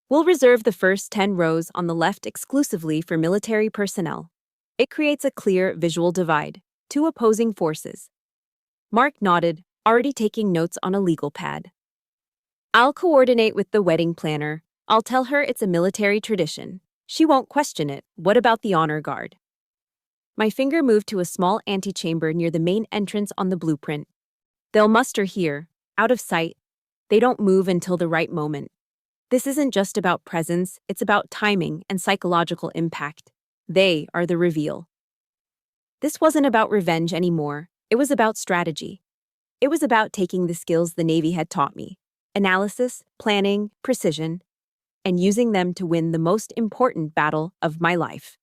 We'll reserve the first 10 rows on the left exclusively for military personnel. It creates a clear visual divide, two opposing forces. Mark nodded, already taking notes on a legal pad. I'll coordinate with the wedding planner. I'll tell her it's a military tradition. She won't question it. What about the honor guard? My finger moved to a small antechamber near the main entrance on the blueprint. They'll muster here, out of sight. They don't move until the right moment. This isn't just about presence, it's about timing and psychological impact. They are the reveal. This wasn't about revenge anymore. It was about strategy. It was about taking the skills the Navy had taught me: analysis, planning, precision, and using them to win the most important battle of my life.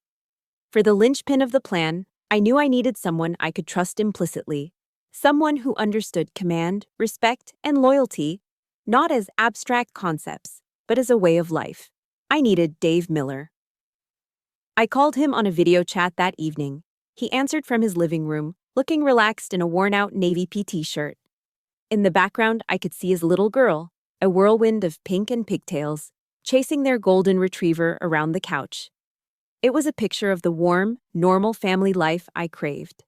For the linchpin of the plan, I knew I needed someone I could trust implicitly, someone who understood command, respect, and loyalty, not as abstract concepts, but as a way of life. I needed Dave Miller. I called him on a video chat that evening. He answered from his living room, looking relaxed in a worn-out Navy PT shirt. In the background, I could see his little girl, a whirlwind of pink and pigtails, chasing their golden retriever around the couch. It was a picture of the warm, normal family life I craved.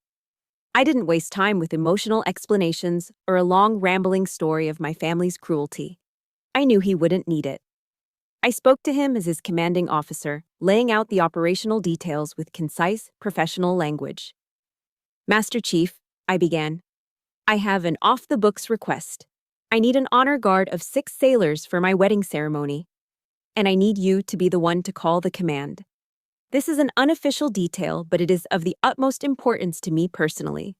I didn't waste time with emotional explanations or a long, rambling story of my family's cruelty. I knew he wouldn't need it. I spoke to him as his commanding officer, laying out the operational details with concise, professional language. Master Chief, I began, I have an off-the-books request. I need an honor guard of 6 sailors for my wedding ceremony. And I need you to be the one to call the command. This is an unofficial detail, but it is of the utmost importance to me personally.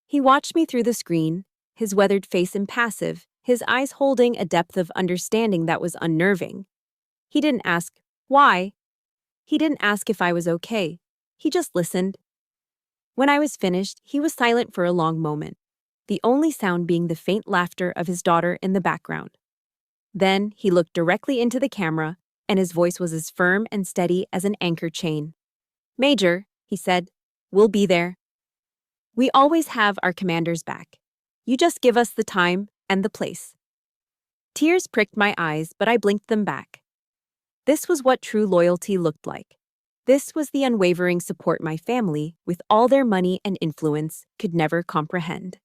He watched me through the screen, his weathered face impassive, his eyes holding a depth of understanding that was unnerving. He didn't ask, why? He didn't ask if I was okay. He just listened. When I was finished, he was silent for a long moment, the only sound being the faint laughter of his daughter in the background. Then he looked directly into the camera, and his voice was as firm and steady as an anchor chain. Major, he said, we'll be there. We always have our commander's back. You just give us the time and the place. Tears pricked my eyes, but I blinked them back. This was what true loyalty looked like. This was the unwavering support my family, with all their money and influence, could never comprehend.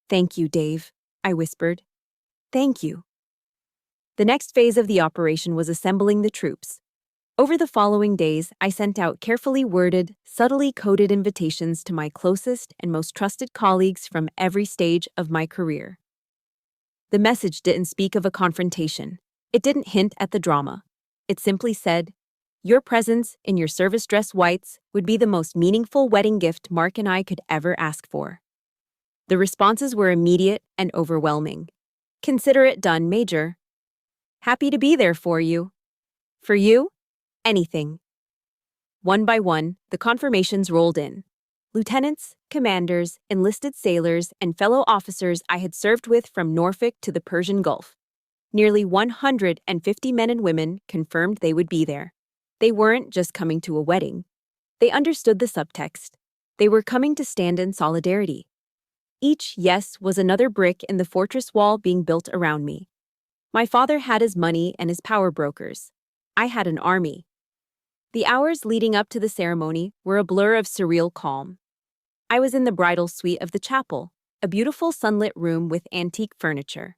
Thank you, Dave, I whispered. Thank you. The next phase of the operation was assembling the troops. Over the following days, I sent out carefully worded, subtly coded invitations to my closest and most trusted colleagues from every stage of my career. The message didn't speak of a confrontation. It didn't hint at the drama. It simply said, your presence in your service dress whites would be the most meaningful wedding gift Mark and I could ever ask for. The responses were immediate and overwhelming. Consider it done, Major. Happy to be there for you. For you, anything. One by one, the confirmations rolled in. Lieutenants, commanders, enlisted sailors, and fellow officers I had served with from Norfolk to the Persian Gulf. Nearly 150 men and women confirmed they would be there. They weren't just coming to a wedding. They understood the subtext. They were coming to stand in solidarity. Each yes was another brick in the fortress wall being built around me. My father had his money and his power brokers. I had an army. The hours leading up to the ceremony were a blur of surreal calm. I was in the bridal suite of the chapel, a beautiful sunlit room with antique furniture.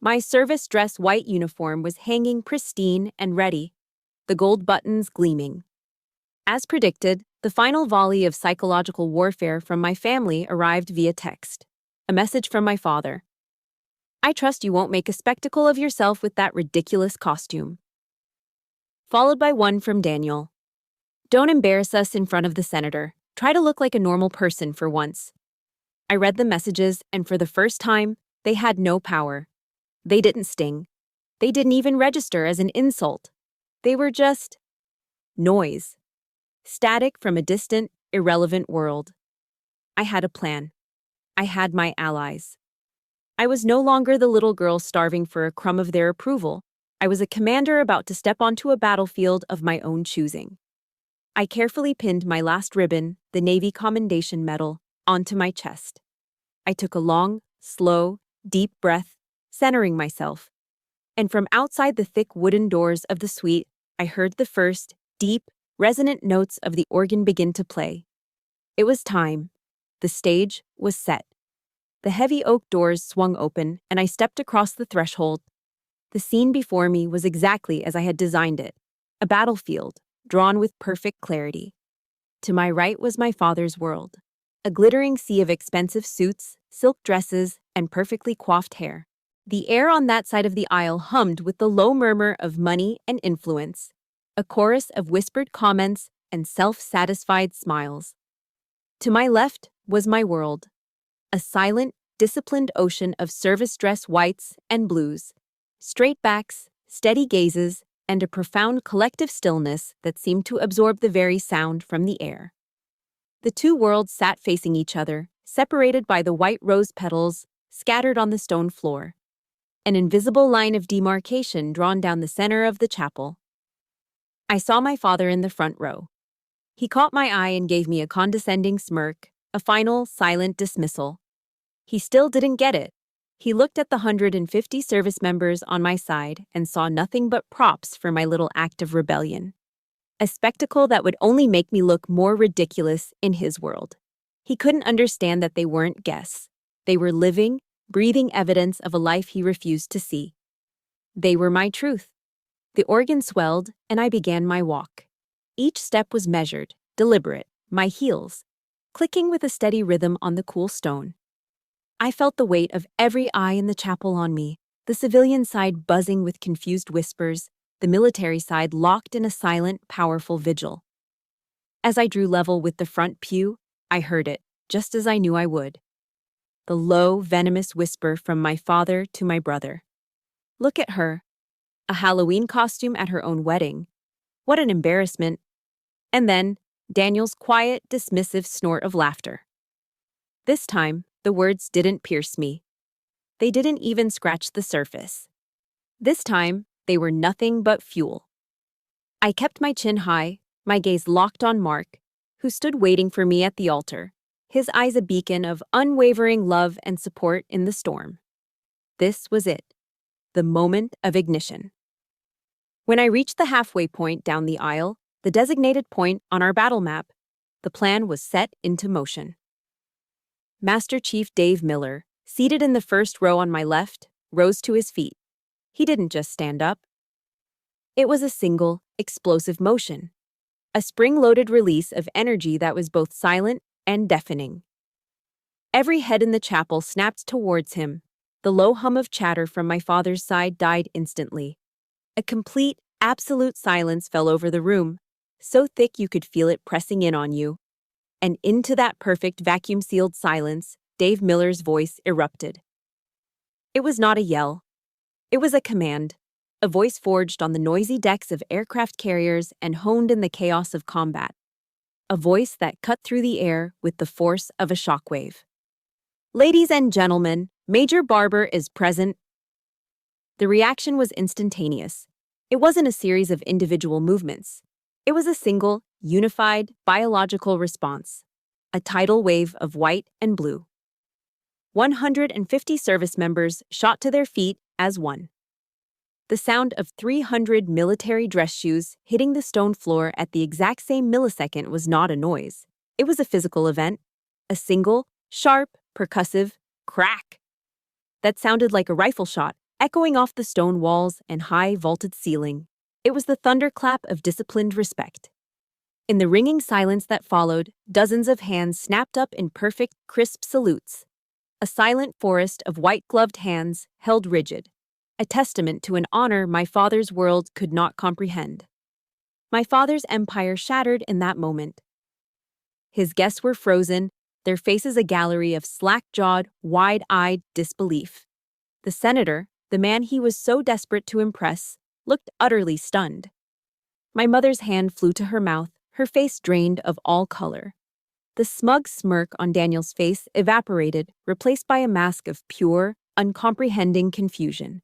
My service dress white uniform was hanging pristine and ready, the gold buttons gleaming. As predicted, the final volley of psychological warfare from my family arrived via text. A message from my father. I trust you won't make a spectacle of yourself with that ridiculous costume. Followed by one from Daniel. Don't embarrass us in front of the senator. Try to look like a normal person for once. I read the messages, and for the first time, they had no power. They didn't sting. They didn't even register as an insult. They were just noise. Static from a distant, irrelevant world. I had a plan. I had my allies. I was no longer the little girl starving for a crumb of their approval. I was a commander about to step onto a battlefield of my own choosing. I carefully pinned my last ribbon, the Navy Commendation Medal, onto my chest. I took a long, slow, deep breath, centering myself. And from outside the thick wooden doors of the suite, I heard the first, deep, resonant notes of the organ begin to play. It was time. The stage was set. The heavy oak doors swung open, and I stepped across the threshold. The scene before me was exactly as I had designed it, a battlefield, drawn with perfect clarity. To my right was my father's world, a glittering sea of expensive suits, silk dresses, and perfectly coiffed hair. The air on that side of the aisle hummed with the low murmur of money and influence, a chorus of whispered comments and self-satisfied smiles. To my left was my world, a silent, disciplined ocean of service dress whites and blues, straight backs, steady gazes, and a profound collective stillness that seemed to absorb the very sound from the air. The two worlds sat facing each other, separated by the white rose petals scattered on the stone floor, an invisible line of demarcation drawn down the center of the chapel. I saw my father in the front row. He caught my eye and gave me a condescending smirk, a final, silent dismissal. He still didn't get it. He looked at the 150 service members on my side and saw nothing but props for my little act of rebellion. A spectacle that would only make me look more ridiculous in his world. He couldn't understand that they weren't guests. They were living, breathing evidence of a life he refused to see. They were my truth. The organ swelled, and I began my walk. Each step was measured, deliberate, my heels, clicking with a steady rhythm on the cool stone. I felt the weight of every eye in the chapel on me, the civilian side buzzing with confused whispers, the military side locked in a silent, powerful vigil. As I drew level with the front pew, I heard it, just as I knew I would. The low, venomous whisper from my father to my brother. Look at her. A Halloween costume at her own wedding. What an embarrassment. And then, Daniel's quiet, dismissive snort of laughter. This time, the words didn't pierce me. They didn't even scratch the surface. This time, they were nothing but fuel. I kept my chin high, my gaze locked on Mark, who stood waiting for me at the altar, his eyes a beacon of unwavering love and support in the storm. This was it, the moment of ignition. When I reached the halfway point down the aisle, the designated point on our battle map, the plan was set into motion. Master Chief Dave Miller, seated in the first row on my left, rose to his feet. He didn't just stand up. It was a single, explosive motion. A spring-loaded release of energy that was both silent and deafening. Every head in the chapel snapped towards him. The low hum of chatter from my father's side died instantly. A complete, absolute silence fell over the room, so thick you could feel it pressing in on you. And into that perfect vacuum-sealed silence, Dave Miller's voice erupted. It was not a yell. It was a command, a voice forged on the noisy decks of aircraft carriers and honed in the chaos of combat. A voice that cut through the air with the force of a shockwave. Ladies and gentlemen, Major Barber is present. The reaction was instantaneous. It wasn't a series of individual movements. It was a single, unified, biological response. A tidal wave of white and blue. 150 service members shot to their feet as one. The sound of 300 military dress shoes hitting the stone floor at the exact same millisecond was not a noise. It was a physical event. A single, sharp, percussive crack that sounded like a rifle shot, echoing off the stone walls and high vaulted ceiling. It was the thunderclap of disciplined respect. In the ringing silence that followed, dozens of hands snapped up in perfect, crisp salutes. a silent forest of white-gloved hands held rigid, a testament to an honor my father's world could not comprehend. My father's empire shattered in that moment. His guests were frozen, their faces a gallery of slack-jawed, wide-eyed disbelief. The senator, the man he was so desperate to impress, looked utterly stunned. My mother's hand flew to her mouth, her face drained of all color. The smug smirk on Daniel's face evaporated, replaced by a mask of pure, uncomprehending confusion.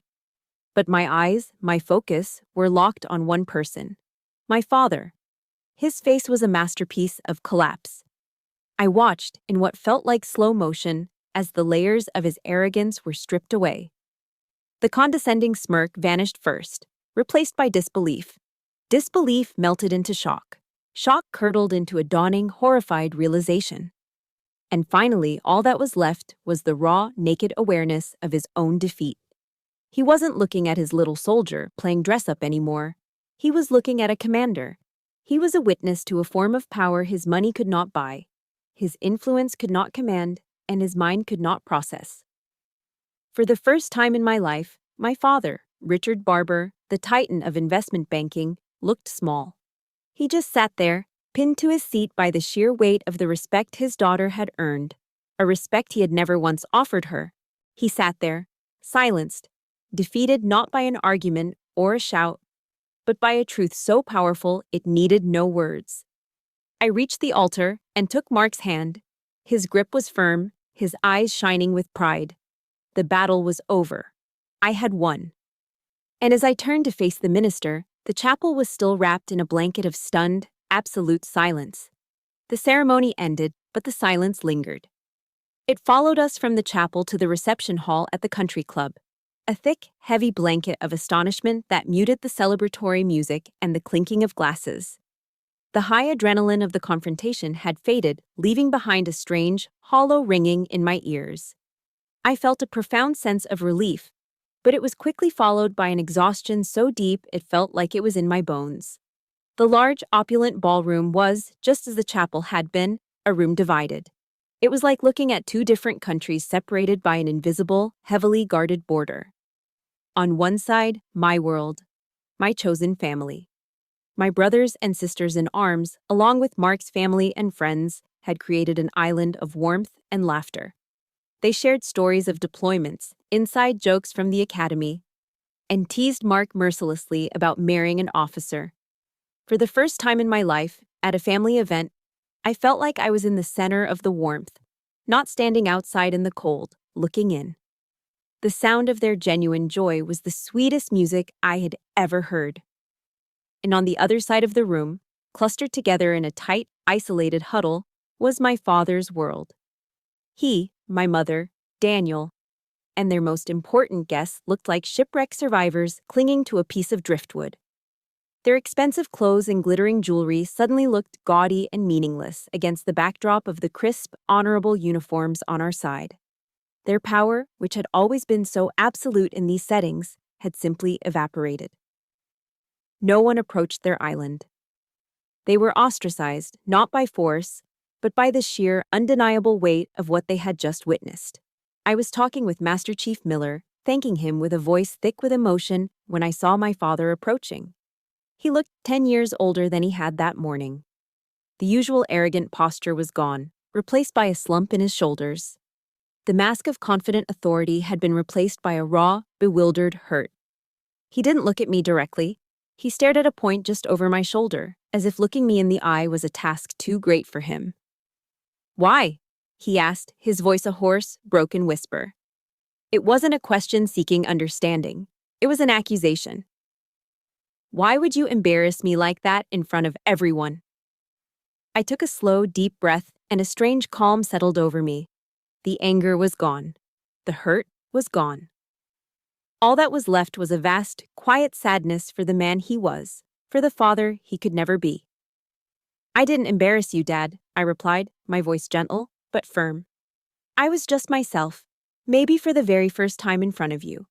But my eyes, my focus, were locked on one person. My father. His face was a masterpiece of collapse. I watched, in what felt like slow motion, as the layers of his arrogance were stripped away. The condescending smirk vanished first, replaced by disbelief. Disbelief melted into shock. Shock curdled into a dawning, horrified realization. And finally, all that was left was the raw, naked awareness of his own defeat. He wasn't looking at his little soldier playing dress-up anymore. He was looking at a commander. He was a witness to a form of power his money could not buy, his influence could not command, and his mind could not process. For the first time in my life, my father, Richard Barber, the titan of investment banking, looked small. He just sat there, pinned to his seat by the sheer weight of the respect his daughter had earned, a respect he had never once offered her. He sat there, silenced, defeated not by an argument or a shout, but by a truth so powerful it needed no words. I reached the altar and took Mark's hand. His grip was firm, his eyes shining with pride. The battle was over. I had won. And as I turned to face the minister, the chapel was still wrapped in a blanket of stunned, absolute silence. The ceremony ended, but the silence lingered. It followed us from the chapel to the reception hall at the country club, a thick, heavy blanket of astonishment that muted the celebratory music and the clinking of glasses. The high adrenaline of the confrontation had faded, leaving behind a strange, hollow ringing in my ears. I felt a profound sense of relief, but it was quickly followed by an exhaustion so deep it felt like it was in my bones. The large, opulent ballroom was, just as the chapel had been, a room divided. It was like looking at two different countries separated by an invisible, heavily guarded border. On one side, my world, my chosen family. My brothers and sisters in arms, along with Mark's family and friends, had created an island of warmth and laughter. They shared stories of deployments, inside jokes from the academy, and teased Mark mercilessly about marrying an officer. For the first time in my life, at a family event, I felt like I was in the center of the warmth, not standing outside in the cold, looking in. The sound of their genuine joy was the sweetest music I had ever heard. And on the other side of the room, clustered together in a tight, isolated huddle, was my father's world. He, my mother, Daniel, and their most important guests looked like shipwreck survivors clinging to a piece of driftwood. Their expensive clothes and glittering jewelry suddenly looked gaudy and meaningless against the backdrop of the crisp, honorable uniforms on our side. Their power, which had always been so absolute in these settings, had simply evaporated. No one approached their island. They were ostracized, not by force, but by the sheer, undeniable weight of what they had just witnessed. I was talking with Master Chief Miller, thanking him with a voice thick with emotion when I saw my father approaching. He looked 10 years older than he had that morning. The usual arrogant posture was gone, replaced by a slump in his shoulders. The mask of confident authority had been replaced by a raw, bewildered hurt. He didn't look at me directly. He stared at a point just over my shoulder, as if looking me in the eye was a task too great for him. "Why?" he asked, his voice a hoarse, broken whisper. It wasn't a question seeking understanding. It was an accusation. "Why would you embarrass me like that in front of everyone?" I took a slow, deep breath, and a strange calm settled over me. The anger was gone. The hurt was gone. All that was left was a vast, quiet sadness for the man he was, for the father he could never be. "I didn't embarrass you, Dad," I replied, my voice gentle, but firm. "I was just myself, maybe for the very first time in front of you.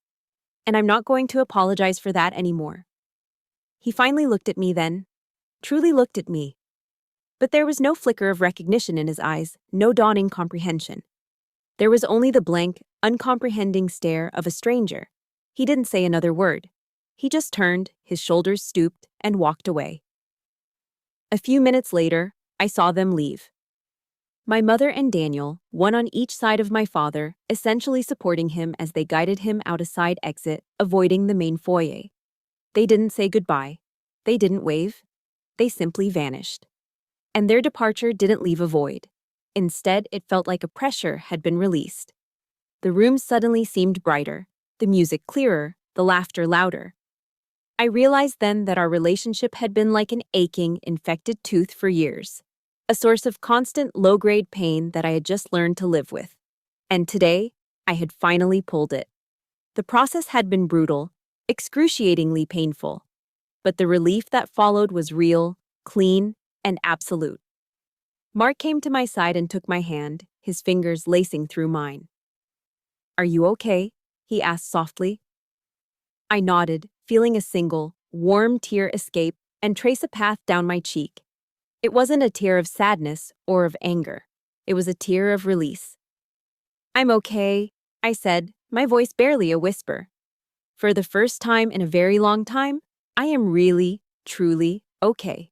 And I'm not going to apologize for that anymore." He finally looked at me then, truly looked at me. But there was no flicker of recognition in his eyes, no dawning comprehension. There was only the blank, uncomprehending stare of a stranger. He didn't say another word. He just turned, his shoulders stooped, and walked away. A few minutes later, I saw them leave. My mother and Daniel, one on each side of my father, essentially supporting him as they guided him out a side exit, avoiding the main foyer. They didn't say goodbye. They didn't wave. They simply vanished. And their departure didn't leave a void. Instead, it felt like a pressure had been released. The room suddenly seemed brighter, the music clearer, the laughter louder. I realized then that our relationship had been like an aching, infected tooth for years, a source of constant low-grade pain that I had just learned to live with. And today, I had finally pulled it. The process had been brutal, excruciatingly painful, but the relief that followed was real, clean, and absolute. Mark came to my side and took my hand, his fingers lacing through mine. "Are you okay?" he asked softly. I nodded, feeling a single, warm tear escape and trace a path down my cheek. It wasn't a tear of sadness or of anger. It was a tear of release. "I'm okay," I said, my voice barely a whisper. For the first time in a very long time, I am really, truly okay.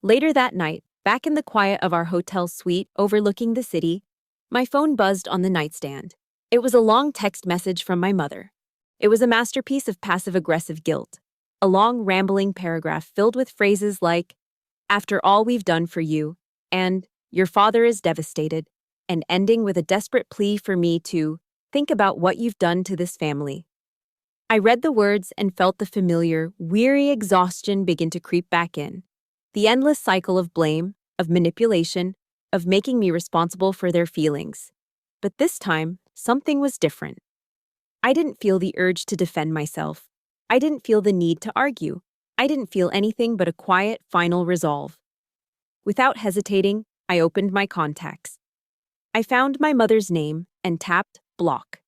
Later that night, back in the quiet of our hotel suite overlooking the city, my phone buzzed on the nightstand. It was a long text message from my mother. It was a masterpiece of passive-aggressive guilt, a long, rambling paragraph filled with phrases like, "After all we've done for you," and "Your father is devastated," and ending with a desperate plea for me to think about what you've done to this family. I read the words and felt the familiar, weary exhaustion begin to creep back in. The endless cycle of blame, of manipulation, of making me responsible for their feelings. But this time, something was different. I didn't feel the urge to defend myself. I didn't feel the need to argue. I didn't feel anything but a quiet, final resolve. Without hesitating, I opened my contacts. I found my mother's name and tapped block.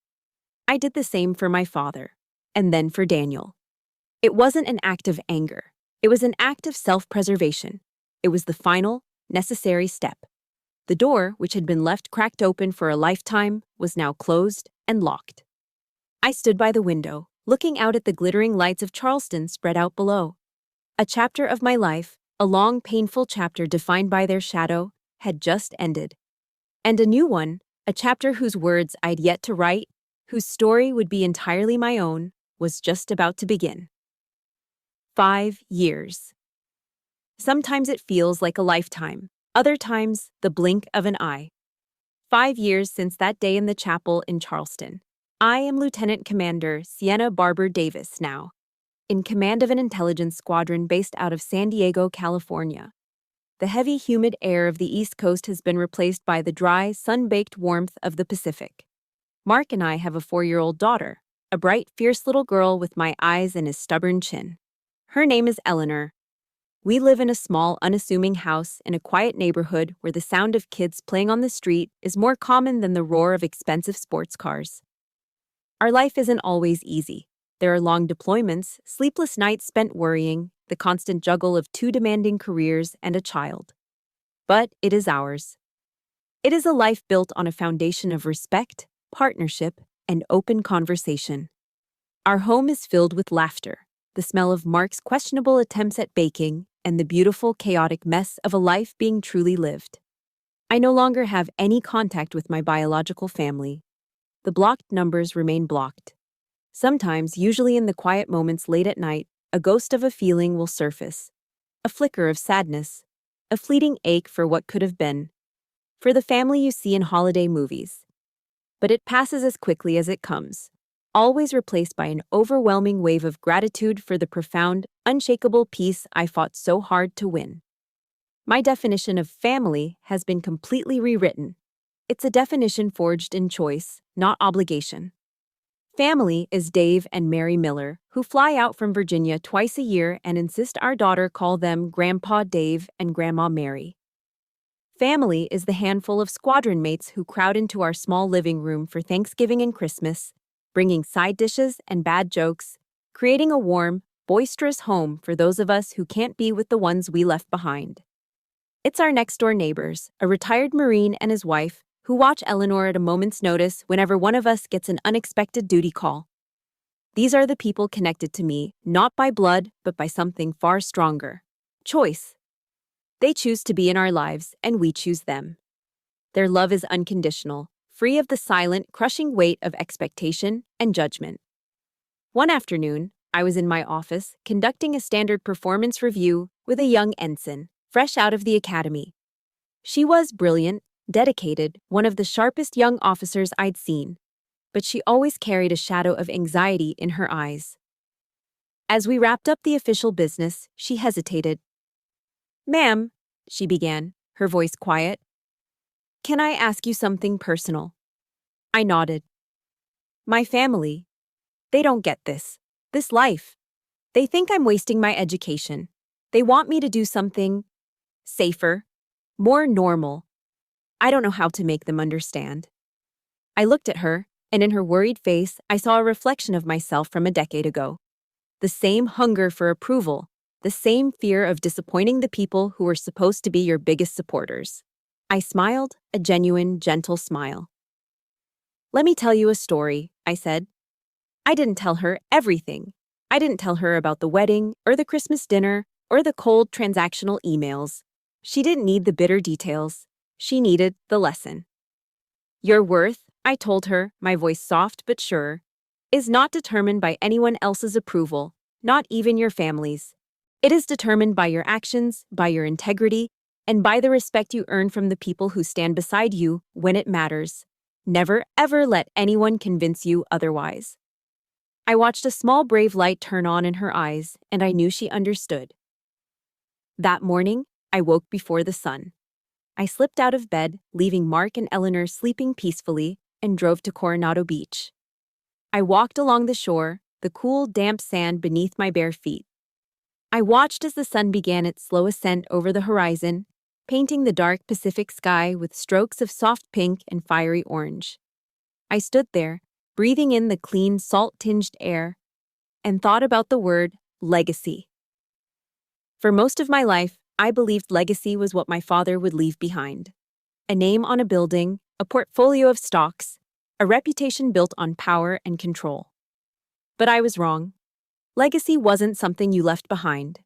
I did the same for my father, and then for Daniel. It wasn't an act of anger. It was an act of self-preservation. It was the final, necessary step. The door, which had been left cracked open for a lifetime, was now closed and locked. I stood by the window, looking out at the glittering lights of Charleston spread out below. A chapter of my life, a long, painful chapter defined by their shadow, had just ended. And a new one, a chapter whose words I'd yet to write, whose story would be entirely my own, was just about to begin. 5 years. Sometimes it feels like a lifetime, other times the blink of an eye. 5 years since that day in the chapel in Charleston. I am Lieutenant Commander Sienna Barber Davis now, in command of an intelligence squadron based out of San Diego, California. The heavy, humid air of the East Coast has been replaced by the dry, sun-baked warmth of the Pacific. Mark and I have a 4-year-old daughter, a bright, fierce little girl with my eyes and a stubborn chin. Her name is Eleanor. We live in a small, unassuming house in a quiet neighborhood where the sound of kids playing on the street is more common than the roar of expensive sports cars. Our life isn't always easy. There are long deployments, sleepless nights spent worrying, the constant juggle of 2 demanding careers and a child. But it is ours. It is a life built on a foundation of respect, partnership, and open conversation. Our home is filled with laughter, the smell of Mark's questionable attempts at baking, and the beautiful, chaotic mess of a life being truly lived. I no longer have any contact with my biological family. The blocked numbers remain blocked. Sometimes, usually in the quiet moments late at night, a ghost of a feeling will surface. A flicker of sadness. A fleeting ache for what could have been. For the family you see in holiday movies. But it passes as quickly as it comes, always replaced by an overwhelming wave of gratitude for the profound, unshakable peace I fought so hard to win. My definition of family has been completely rewritten. It's a definition forged in choice, not obligation. Family is Dave and Mary Miller, who fly out from Virginia twice a year and insist our daughter call them Grandpa Dave and Grandma Mary. Family is the handful of squadron mates who crowd into our small living room for Thanksgiving and Christmas, bringing side dishes and bad jokes, creating a warm, boisterous home for those of us who can't be with the ones we left behind. It's our next-door neighbors, a retired Marine and his wife, who watch Eleanor at a moment's notice whenever one of us gets an unexpected duty call. These are the people connected to me, not by blood, but by something far stronger. Choice. They choose to be in our lives, and we choose them. Their love is unconditional, free of the silent, crushing weight of expectation and judgment. One afternoon, I was in my office, conducting a standard performance review with a young ensign, fresh out of the academy. She was brilliant, dedicated, one of the sharpest young officers I'd seen, but she always carried a shadow of anxiety in her eyes. As we wrapped up the official business, she hesitated. "Ma'am," she began, her voice quiet, "can I ask you something personal?" I nodded. "My family. They don't get this life. They think I'm wasting my education. They want me to do something safer, more normal. I don't know how to make them understand." I looked at her, and in her worried face, I saw a reflection of myself from a decade ago. The same hunger for approval, the same fear of disappointing the people who were supposed to be your biggest supporters. I smiled, a genuine, gentle smile. "Let me tell you a story," I said. I didn't tell her everything. I didn't tell her about the wedding, or the Christmas dinner, or the cold transactional emails. She didn't need the bitter details. She needed the lesson. "Your worth," I told her, my voice soft but sure, "is not determined by anyone else's approval, not even your family's. It is determined by your actions, by your integrity, and by the respect you earn from the people who stand beside you when it matters. Never, ever let anyone convince you otherwise." I watched a small brave light turn on in her eyes, and I knew she understood. That morning, I woke before the sun. I slipped out of bed, leaving Mark and Eleanor sleeping peacefully, and drove to Coronado Beach. I walked along the shore, the cool, damp sand beneath my bare feet. I watched as the sun began its slow ascent over the horizon, painting the dark Pacific sky with strokes of soft pink and fiery orange. I stood there, breathing in the clean, salt-tinged air, and thought about the word legacy. For most of my life, I believed legacy was what my father would leave behind. A name on a building, a portfolio of stocks, a reputation built on power and control. But I was wrong. Legacy wasn't something you left behind.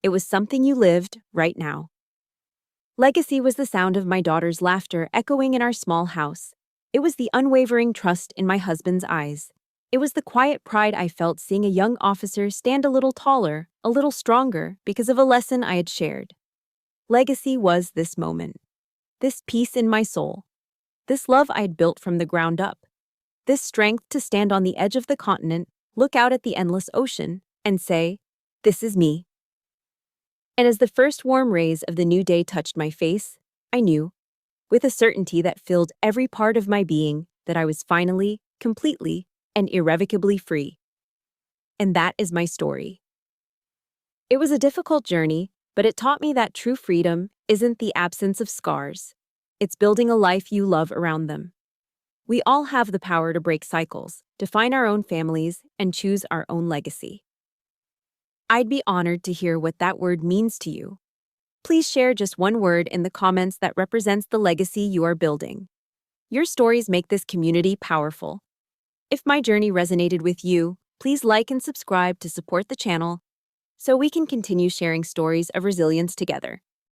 It was something you lived right now. Legacy was the sound of my daughter's laughter echoing in our small house. It was the unwavering trust in my husband's eyes. It was the quiet pride I felt seeing a young officer stand a little taller, a little stronger, because of a lesson I had shared. Legacy was this moment. This peace in my soul. This love I had built from the ground up. This strength to stand on the edge of the continent, look out at the endless ocean, and say, "This is me." And as the first warm rays of the new day touched my face, I knew, with a certainty that filled every part of my being, that I was finally, completely, and irrevocably free. And that is my story. It was a difficult journey, but it taught me that true freedom isn't the absence of scars. It's building a life you love around them. We all have the power to break cycles, define our own families, and choose our own legacy. I'd be honored to hear what that word means to you. Please share just one word in the comments that represents the legacy you are building. Your stories make this community powerful. If my journey resonated with you, please like and subscribe to support the channel so we can continue sharing stories of resilience together.